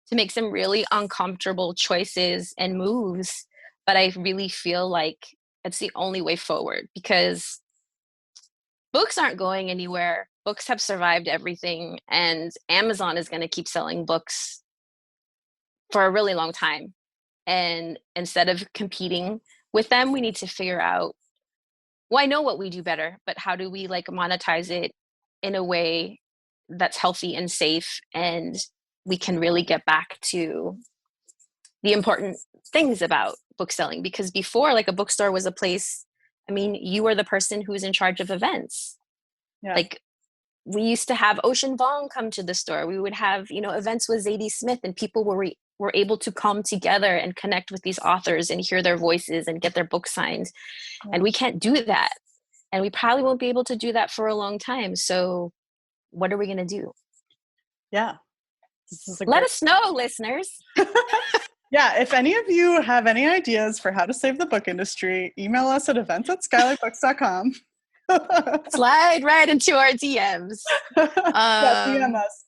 to make some really uncomfortable choices and moves. But I really feel like it's the only way forward, because books aren't going anywhere. Books have survived everything, and Amazon is going to keep selling books for a really long time. And instead of competing with them, we need to figure out, well, I know what we do better, but how do we like monetize it in a way that's healthy and safe, and we can really get back to the important things about book selling? Because before, like, a bookstore was a place, I mean, you were the person who was in charge of events. Yeah. Like, we used to have Ocean Vuong come to the store. We would have, events with Zadie Smith, and people were able to come together and connect with these authors and hear their voices and get their books signed. Yeah. And we can't do that. And we probably won't be able to do that for a long time. So what are we going to do? Yeah. Let us know, listeners. Yeah, if any of you have any ideas for how to save the book industry, email us at events@skylightbooks.com. Slide right into our DMs. Yeah, DM us.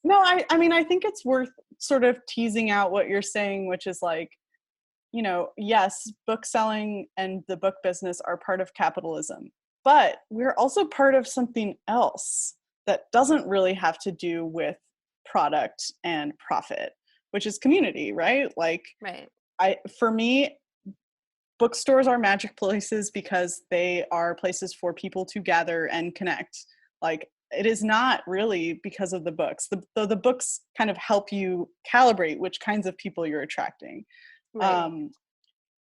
No, I mean, I think it's worth sort of teasing out what you're saying, which is like, yes, book selling and the book business are part of capitalism, but we're also part of something else that doesn't really have to do with product and profit, which is community, right? Like, right. For me, bookstores are magic places because they are places for people to gather and connect. Like, it is not really because of the books. The books kind of help you calibrate which kinds of people you're attracting. Right.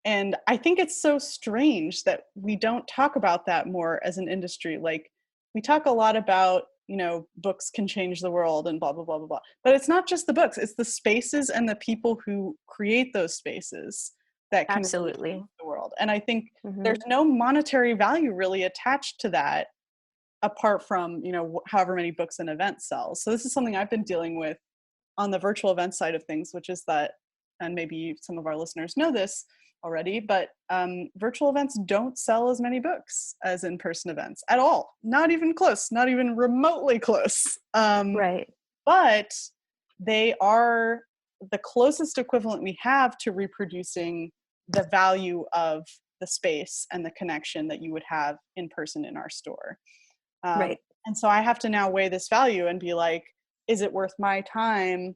And I think it's so strange that we don't talk about that more as an industry. Like, we talk a lot about, books can change the world and blah, blah, blah, blah, blah. But it's not just the books. It's the spaces and the people who create those spaces that can absolutely really change the world. And I think there's no monetary value really attached to that, apart from, however many books an event sells. So this is something I've been dealing with on the virtual event side of things, which is that, and maybe some of our listeners know this already, but virtual events don't sell as many books as in-person events at all. Not even close, not even remotely close. Right. But they are the closest equivalent we have to reproducing the value of the space and the connection that you would have in person in our store. Right. And so I have to now weigh this value and be like, is it worth my time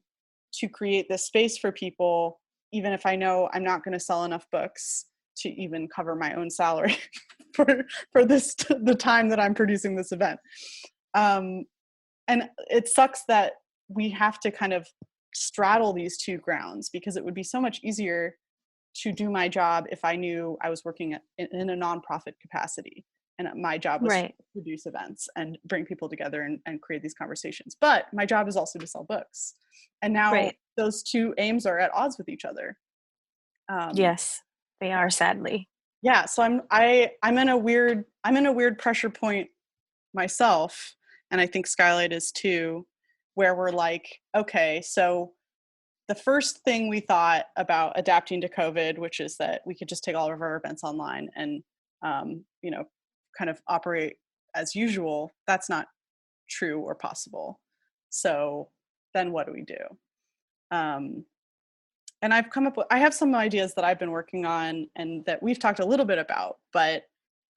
to create this space for people, even if I know I'm not going to sell enough books to even cover my own salary for the time that I'm producing this event. And it sucks that we have to kind of straddle these two grounds, because it would be so much easier to do my job if I knew I was working in a nonprofit capacity, and my job was to produce events and bring people together and create these conversations. But my job is also to sell books. And now those two aims are at odds with each other. Yes, they are, sadly. Yeah. So I'm in a weird pressure point myself. And I think Skylight is too, where we're like, okay, so the first thing we thought about adapting to COVID, which is that we could just take all of our events online and, kind of operate as usual, that's not true or possible. So then what do we do? And I have some ideas that I've been working on and that we've talked a little bit about, but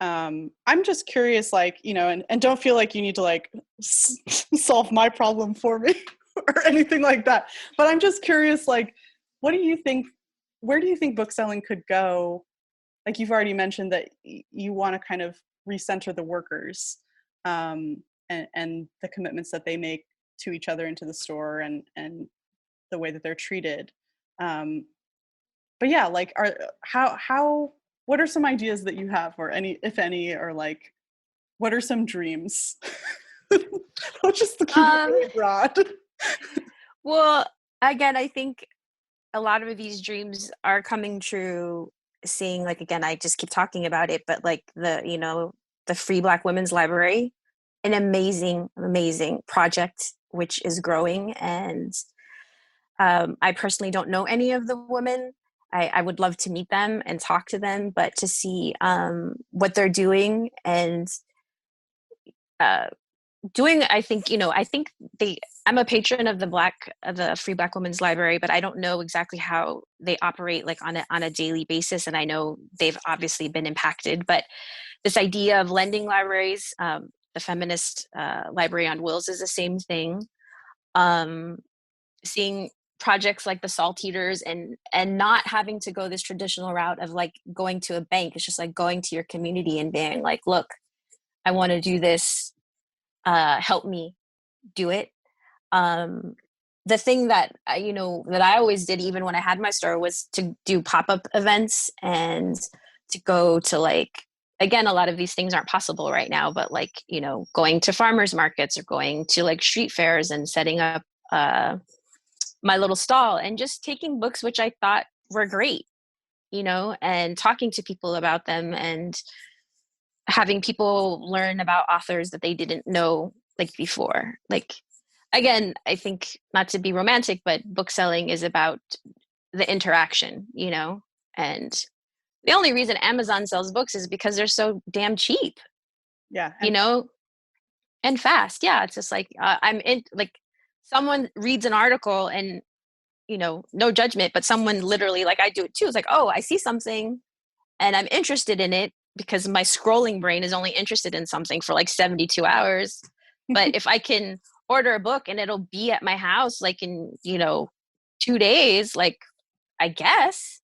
I'm just curious, like, and don't feel like you need to like solve my problem for me or anything like that. But I'm just curious, like, what do you think, where do you think bookselling could go? Like, you've already mentioned that you want to kind of recenter the workers. and the commitments that they make to each other and to the store, and the way that they're treated. But yeah, like, how what are some ideas that you have, or any, if any, or like, what are some dreams? I'll just keep it really broad. Well, again, I think a lot of these dreams are coming true, seeing, like, again, I just keep talking about it, but like the Free Black Women's Library, an amazing, amazing project, which is growing. And I personally don't know any of the women. I would love to meet them and talk to them, but to see what they're doing and doing, I think I'm a patron of the Free Black Women's Library, but I don't know exactly how they operate, like, on a daily basis. And I know they've obviously been impacted, but this idea of lending libraries, the feminist library on Wills is the same thing. Seeing projects like the Salt Eaters, and not having to go this traditional route of like going to a bank. It's just like going to your community and being like, look, I want to do this, help me do it. The thing that that I always did, even when I had my store, was to do pop-up events and to go to, like, again, a lot of these things aren't possible right now, but like, going to farmers markets or going to like street fairs and setting up my little stall and just taking books which I thought were great, and talking to people about them, and having people learn about authors that they didn't know, like, before. Like, again, I think, not to be romantic, but book selling is about the interaction, and the only reason Amazon sells books is because they're so damn cheap. Yeah. And fast. Yeah. It's just like, I'm in, like, someone reads an article and, no judgment, but someone literally, like I do it too. It's like, oh, I see something and I'm interested in it, because my scrolling brain is only interested in something for like 72 hours. But if I can order a book and it'll be at my house, like, in, 2 days, like, I guess,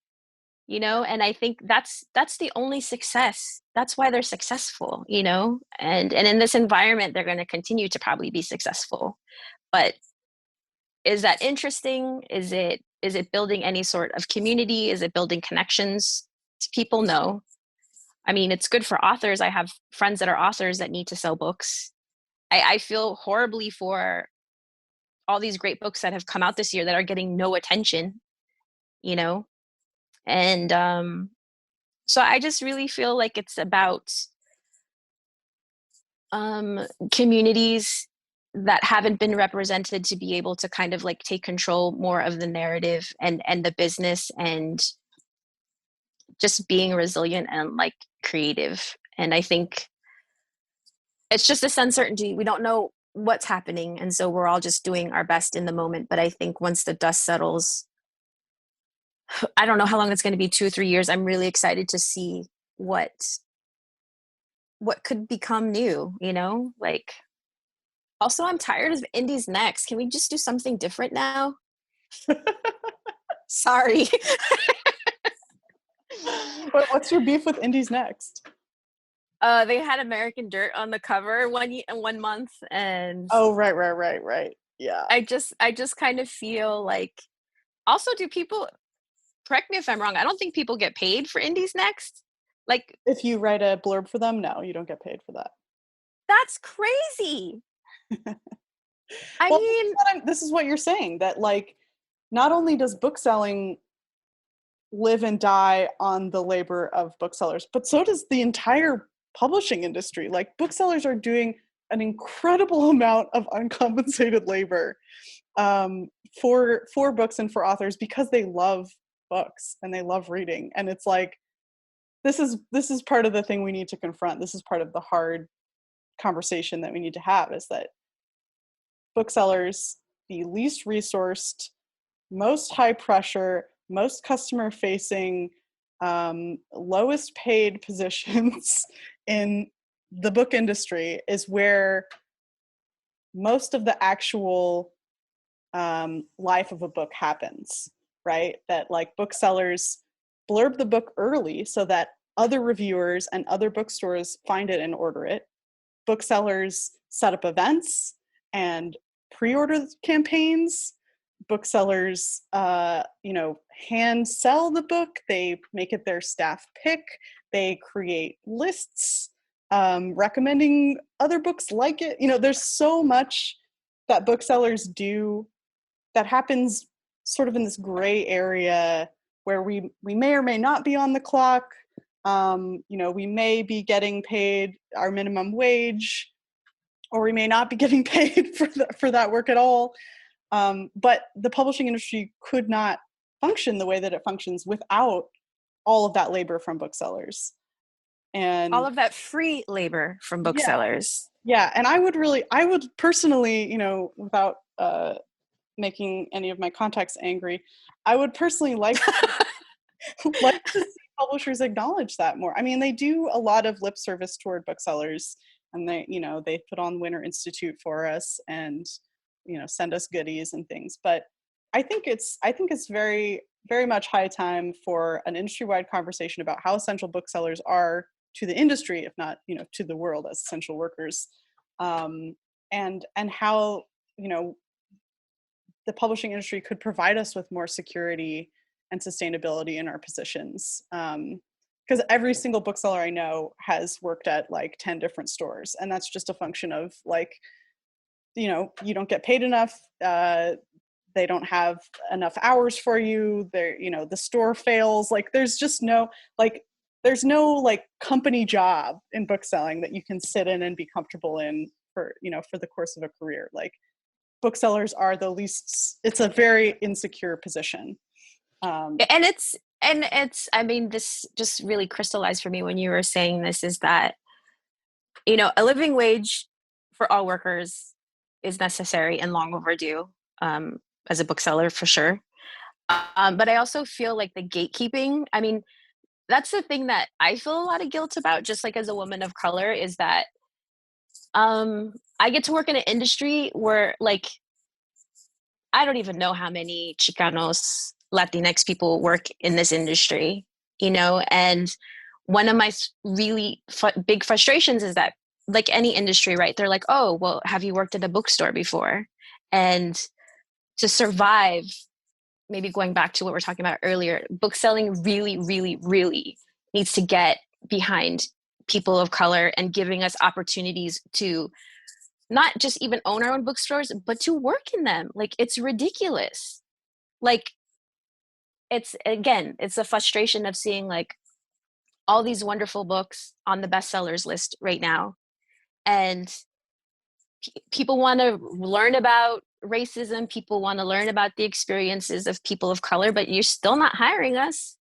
and I think that's the only success. That's why they're successful, and in this environment, they're going to continue to probably be successful. But is that interesting? Is it building any sort of community? Is it building connections to people? No. I mean, it's good for authors. I have friends that are authors that need to sell books. I feel horribly for all these great books that have come out this year that are getting no attention, and so I just really feel like it's about communities that haven't been represented to be able to kind of like take control more of the narrative and the business, and just being resilient and like creative. And I think it's just this uncertainty. We don't know what's happening, and so we're all just doing our best in the moment. But I think once the dust settles, I don't know how long it's going to be, 2 or 3 years. I'm really excited to see what could become new, like, also, I'm tired of Indies Next. Can we just do something different now? Sorry. What's your beef with Indies Next? They had American Dirt on the cover one month, and oh, right. Yeah. I just kind of feel like, also, do people, correct me if I'm wrong, I don't think people get paid for Indies Next. Like, if you write a blurb for them, no, you don't get paid for that. That's crazy. I well, mean, this is what you're saying, that like, not only does bookselling live and die on the labor of booksellers, but so does the entire publishing industry. Like, booksellers are doing an incredible amount of uncompensated labor for books and for authors, because they love books and they love reading. And it's like, this is part of the thing we need to confront. This is part of the hard conversation that we need to have, is that booksellers, the least resourced, most high pressure, most customer facing, lowest paid positions in the book industry, is where most of the actual life of a book happens, right? That like, booksellers blurb the book early so that other reviewers and other bookstores find it and order it. booksellers set up events and pre-order campaigns. Booksellers, hand sell the book. They make it their staff pick. They create lists recommending other books like it. There's so much that booksellers do that happens sort of in this gray area where we may or may not be on the clock. We may be getting paid our minimum wage, or we may not be getting paid for that work at all. But the publishing industry could not function the way that it functions without all of that labor from booksellers. And all of that free labor from booksellers. Yeah. And I would personally, without making any of my contacts angry, I would personally like to see publishers acknowledge that more. I mean, they do a lot of lip service toward booksellers, and they put on Winter Institute for us and, send us goodies and things. But I think it's very, very much high time for an industry-wide conversation about how essential booksellers are to the industry, if not, to the world as essential workers, and how, the publishing industry could provide us with more security and sustainability in our positions. Because every single bookseller I know has worked at like 10 different stores, and that's just a function of like, you don't get paid enough. They don't have enough hours for you. The store fails. Like, there's no company job in bookselling that you can sit in and be comfortable in for the course of a career. Like, booksellers are it's a very insecure position. And it's, I mean, this just really crystallized for me when you were saying this, is that, a living wage for all workers is necessary and long overdue, as a bookseller for sure. But I also feel like the gatekeeping, I mean, that's the thing that I feel a lot of guilt about, just like as a woman of color, is that I get to work in an industry where, like, I don't even know how many Chicanos, Latinx people work in this industry, and one of my really big frustrations is that, like any industry, right, they're like, oh, well, have you worked at a bookstore before? And to survive, maybe going back to what we're talking about earlier, bookselling really, really, really needs to get behind people of color and giving us opportunities to not just even own our own bookstores, but to work in them. Like, it's ridiculous. Like, it's a frustration of seeing like all these wonderful books on the bestsellers list right now. And people want to learn about racism. People want to learn about the experiences of people of color, but you're still not hiring us.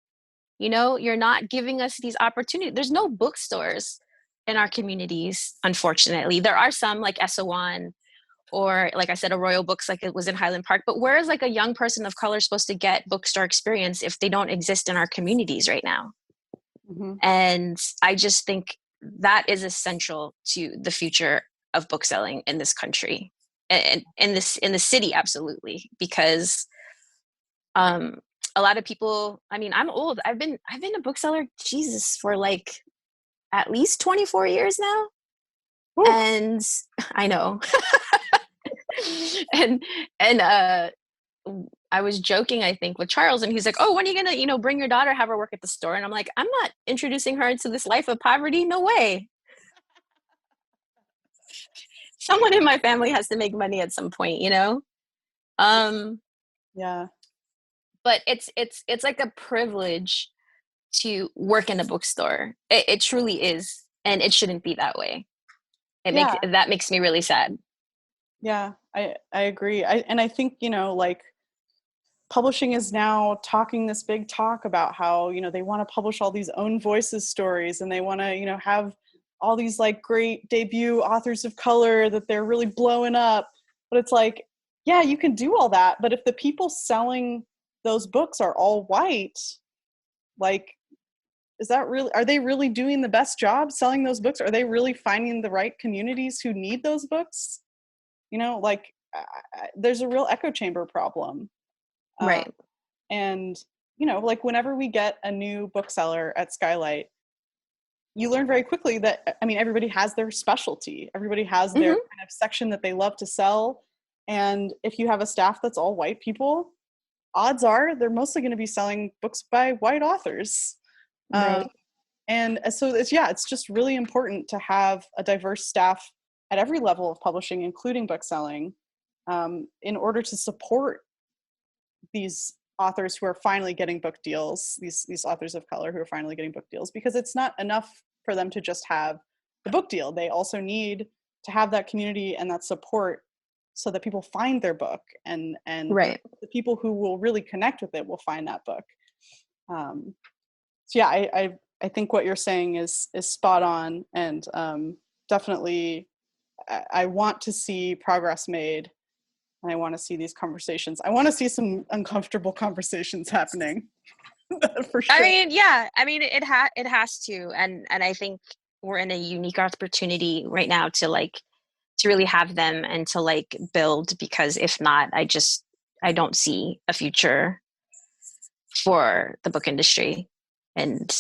You're not giving us these opportunities. There's no bookstores in our communities, unfortunately. There are some, like SO1, or like I said, a Royal Books, like it was in Highland Park. But where is like a young person of color supposed to get bookstore experience if they don't exist in our communities right now? Mm-hmm. And I just think that is essential to the future of bookselling in this country, and in the city, absolutely, because a lot of people, I mean, I'm old. I've been a bookseller, Jesus, for like at least 24 years now. Ooh. And I know. and I was joking, I think, with Charles, and he's like, oh, when are you gonna, bring your daughter, have her work at the store? And I'm like, I'm not introducing her into this life of poverty. No way. Someone in my family has to make money at some point, Yeah. But it's like a privilege to work in a bookstore. It truly is, and it shouldn't be that way. That makes me really sad. Yeah, I agree. I think, like, publishing is now talking this big talk about how, they want to publish all these own voices stories, and they want to, have all these like great debut authors of color that they're really blowing up. But it's like, yeah, you can do all that, but if the people selling those books are all white, like, are they really doing the best job selling those books? Are they really finding the right communities who need those books? There's a real echo chamber problem. Right. And, like, whenever we get a new bookseller at Skylight, you learn very quickly that, I mean, everybody has their specialty. Everybody has their kind of section that they love to sell. And if you have a staff that's all white people, odds are they're mostly going to be selling books by white authors. Right. And so it's just really important to have a diverse staff at every level of publishing, including bookselling, in order to support these authors who are finally getting book deals, these authors of color who are finally getting book deals, because it's not enough for them to just have the book deal. They also need to have that community and that support so that people find their book, and Right. the people who will really connect with it will find that book. So yeah, I think what you're saying is spot on, and definitely I want to see progress made, and I want to see these conversations. I want to see some uncomfortable conversations happening. For sure. I mean, yeah. I mean, it has to, and I think we're in a unique opportunity right now to really have them and to like build, because if not, I don't see a future for the book industry, and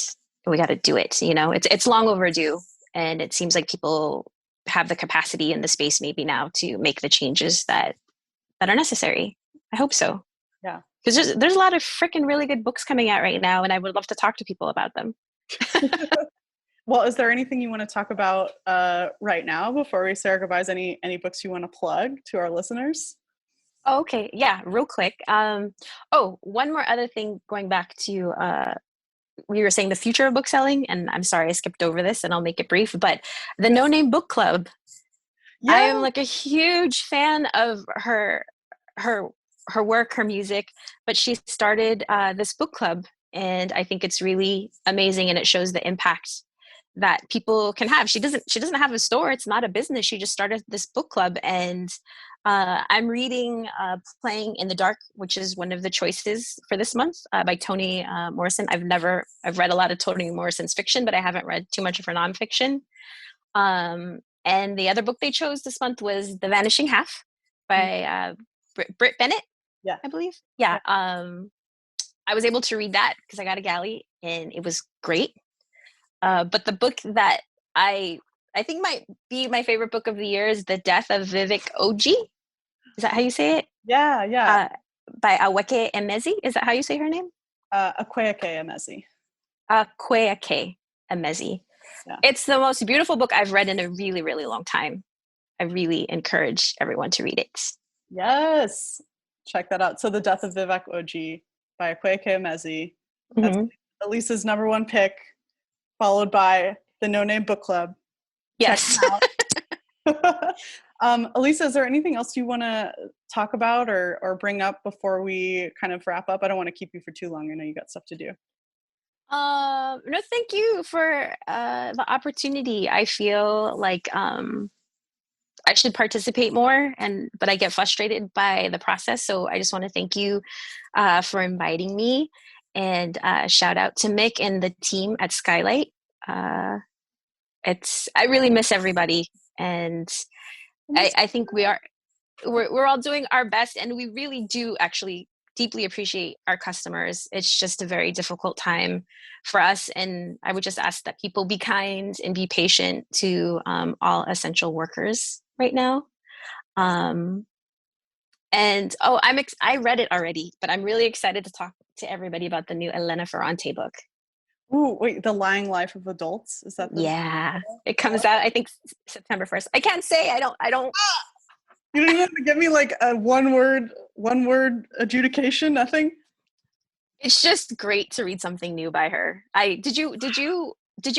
we got to do it. You know, it's long overdue, and it seems like people have the capacity and the space maybe now to make the changes that are necessary. I hope so. Yeah. Because there's a lot of freaking really good books coming out right now, and I would love to talk to people about them. Well, is there anything you want to talk about right now before we say our goodbyes? Any books you want to plug to our listeners? Oh, okay. Yeah, real quick. One more other thing, going back to we were saying the future of book selling, and I'm sorry I skipped over this, and I'll make it brief, but the No Name Book Club. Yeah. I am like a huge fan of her work, her music, but she started this book club, and I think it's really amazing, and it shows the impact that people can have. She doesn't have a store. It's not a business. She just started this book club, and I'm reading Playing in the Dark, which is one of the choices for this month by Toni Morrison. I've read a lot of Toni Morrison's fiction, but I haven't read too much of her nonfiction. And the other book they chose this month was The Vanishing Half by Britt Bennett, I believe. Yeah. I was able to read that because I got a galley, and it was great. But the book that I think might be my favorite book of the year is The Death of Vivek Oji. Is that how you say it? Yeah. By Aweke Emezi. Is that how you say her name? Akweake Emezi. Akweake Emezi. Yeah. It's the most beautiful book I've read in a really, really long time. I really encourage everyone to read it. Yes. Check that out. So The Death of Vivek Oji by Akweake Emezi. That's Elisa's number one pick, followed by the No Name Book Club. Yes. Elisa, is there anything else you want to talk about or bring up before we kind of wrap up? I don't want to keep you for too long. I know you got stuff to do. No, thank you for the opportunity. I feel like I should participate more, but I get frustrated by the process. So I just want to thank you for inviting me, and shout out to Mick and the team at Skylight. I really miss everybody, and I think we're all doing our best, and we really do actually deeply appreciate our customers. It's just a very difficult time for us, and I would just ask that people be kind and be patient to all essential workers right now. I read it already, but I'm really excited to talk to everybody about the new Elena Ferrante book. Ooh, wait, The Lying Life of Adults? Is that the it comes out, I think, September 1st. I can't say. I don't. You don't even have to give me like a one word adjudication, nothing? It's just great to read something new by her. Did you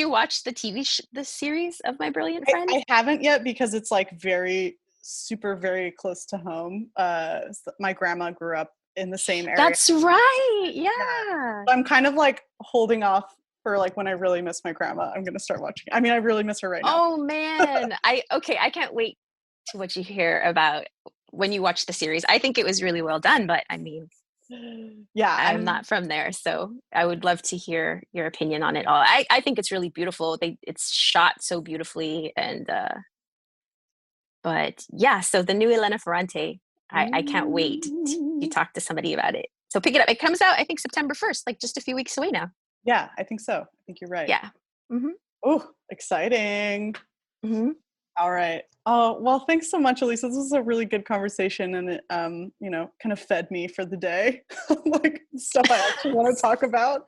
watch the series of My Brilliant Friend? I haven't yet, because it's like very close to home. My grandma grew up in the same area. That's right. Yeah. I'm kind of like holding off for like when I really miss my grandma. I'm gonna start watching. I mean, I really miss her right now. Oh man. I can't wait to what you hear about when you watch the series. I think it was really well done, but I mean, yeah, I'm not from there, so I would love to hear your opinion on it all. I think it's really beautiful. It's shot so beautifully, and but yeah, so the new Elena Ferrante, I can't wait to talk to somebody about it. So pick it up. It comes out, I think, September 1st, like just a few weeks away now. Yeah, I think so. I think you're right. Yeah. Oh, exciting. Mm-hmm. All right. Oh, well, thanks so much, Elisa. This was a really good conversation, and it, kind of fed me for the day. Like stuff I actually want to talk about.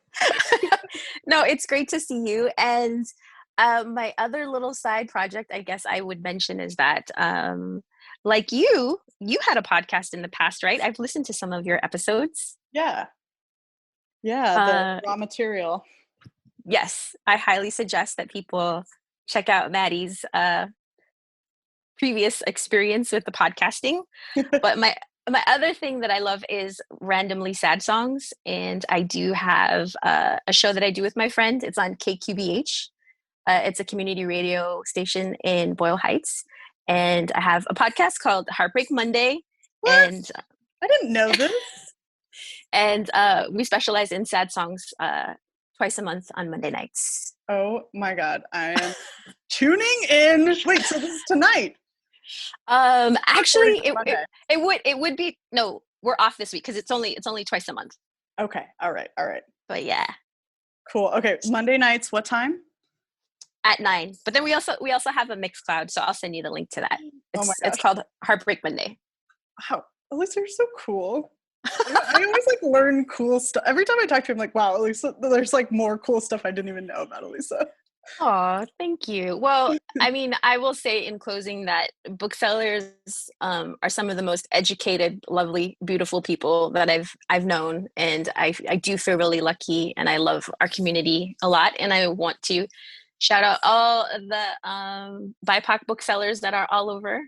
No, it's great to see you. And my other little side project, I guess I would mention, is that like you had a podcast in the past, right? I've listened to some of your episodes. Yeah. The raw material. Yes, I highly suggest that people check out Maddie's previous experience with the podcasting. But my other thing that I love is randomly sad songs, and I do have a show that I do with my friend. It's on KQBH. It's a community radio station in Boyle Heights, and I have a podcast called Heartbreak Monday. What? And I didn't know this. And we specialize in sad songs twice a month on Monday nights. Oh my God, I am tuning in. Wait, so this is tonight? Actually, it would be, no, we're off this week because it's only twice a month. Okay, all right. But yeah, cool. Okay, Monday nights, what time? at 9. But then we also have a Mixcloud, so I'll send you the link to that. It's called Heartbreak Monday. Wow, Elisa, you're so cool. I always learn cool stuff. Every time I talk to him, wow, Elisa, there's more cool stuff I didn't even know about Elisa. Oh, thank you. Well, I mean, I will say in closing that booksellers are some of the most educated, lovely, beautiful people that I've known, and I do feel really lucky, and I love our community a lot, and I want to shout out all the BIPOC booksellers that are all over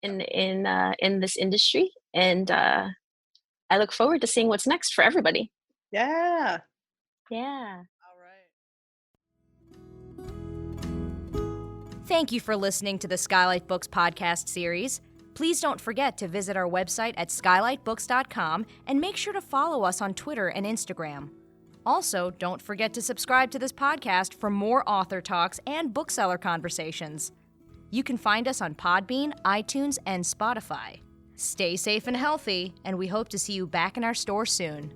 in this industry, and I look forward to seeing what's next for everybody. Yeah. All right. Thank you for listening to the Skylight Books podcast series. Please don't forget to visit our website at skylightbooks.com and make sure to follow us on Twitter and Instagram. Also, don't forget to subscribe to this podcast for more author talks and bookseller conversations. You can find us on Podbean, iTunes, and Spotify. Stay safe and healthy, and we hope to see you back in our store soon.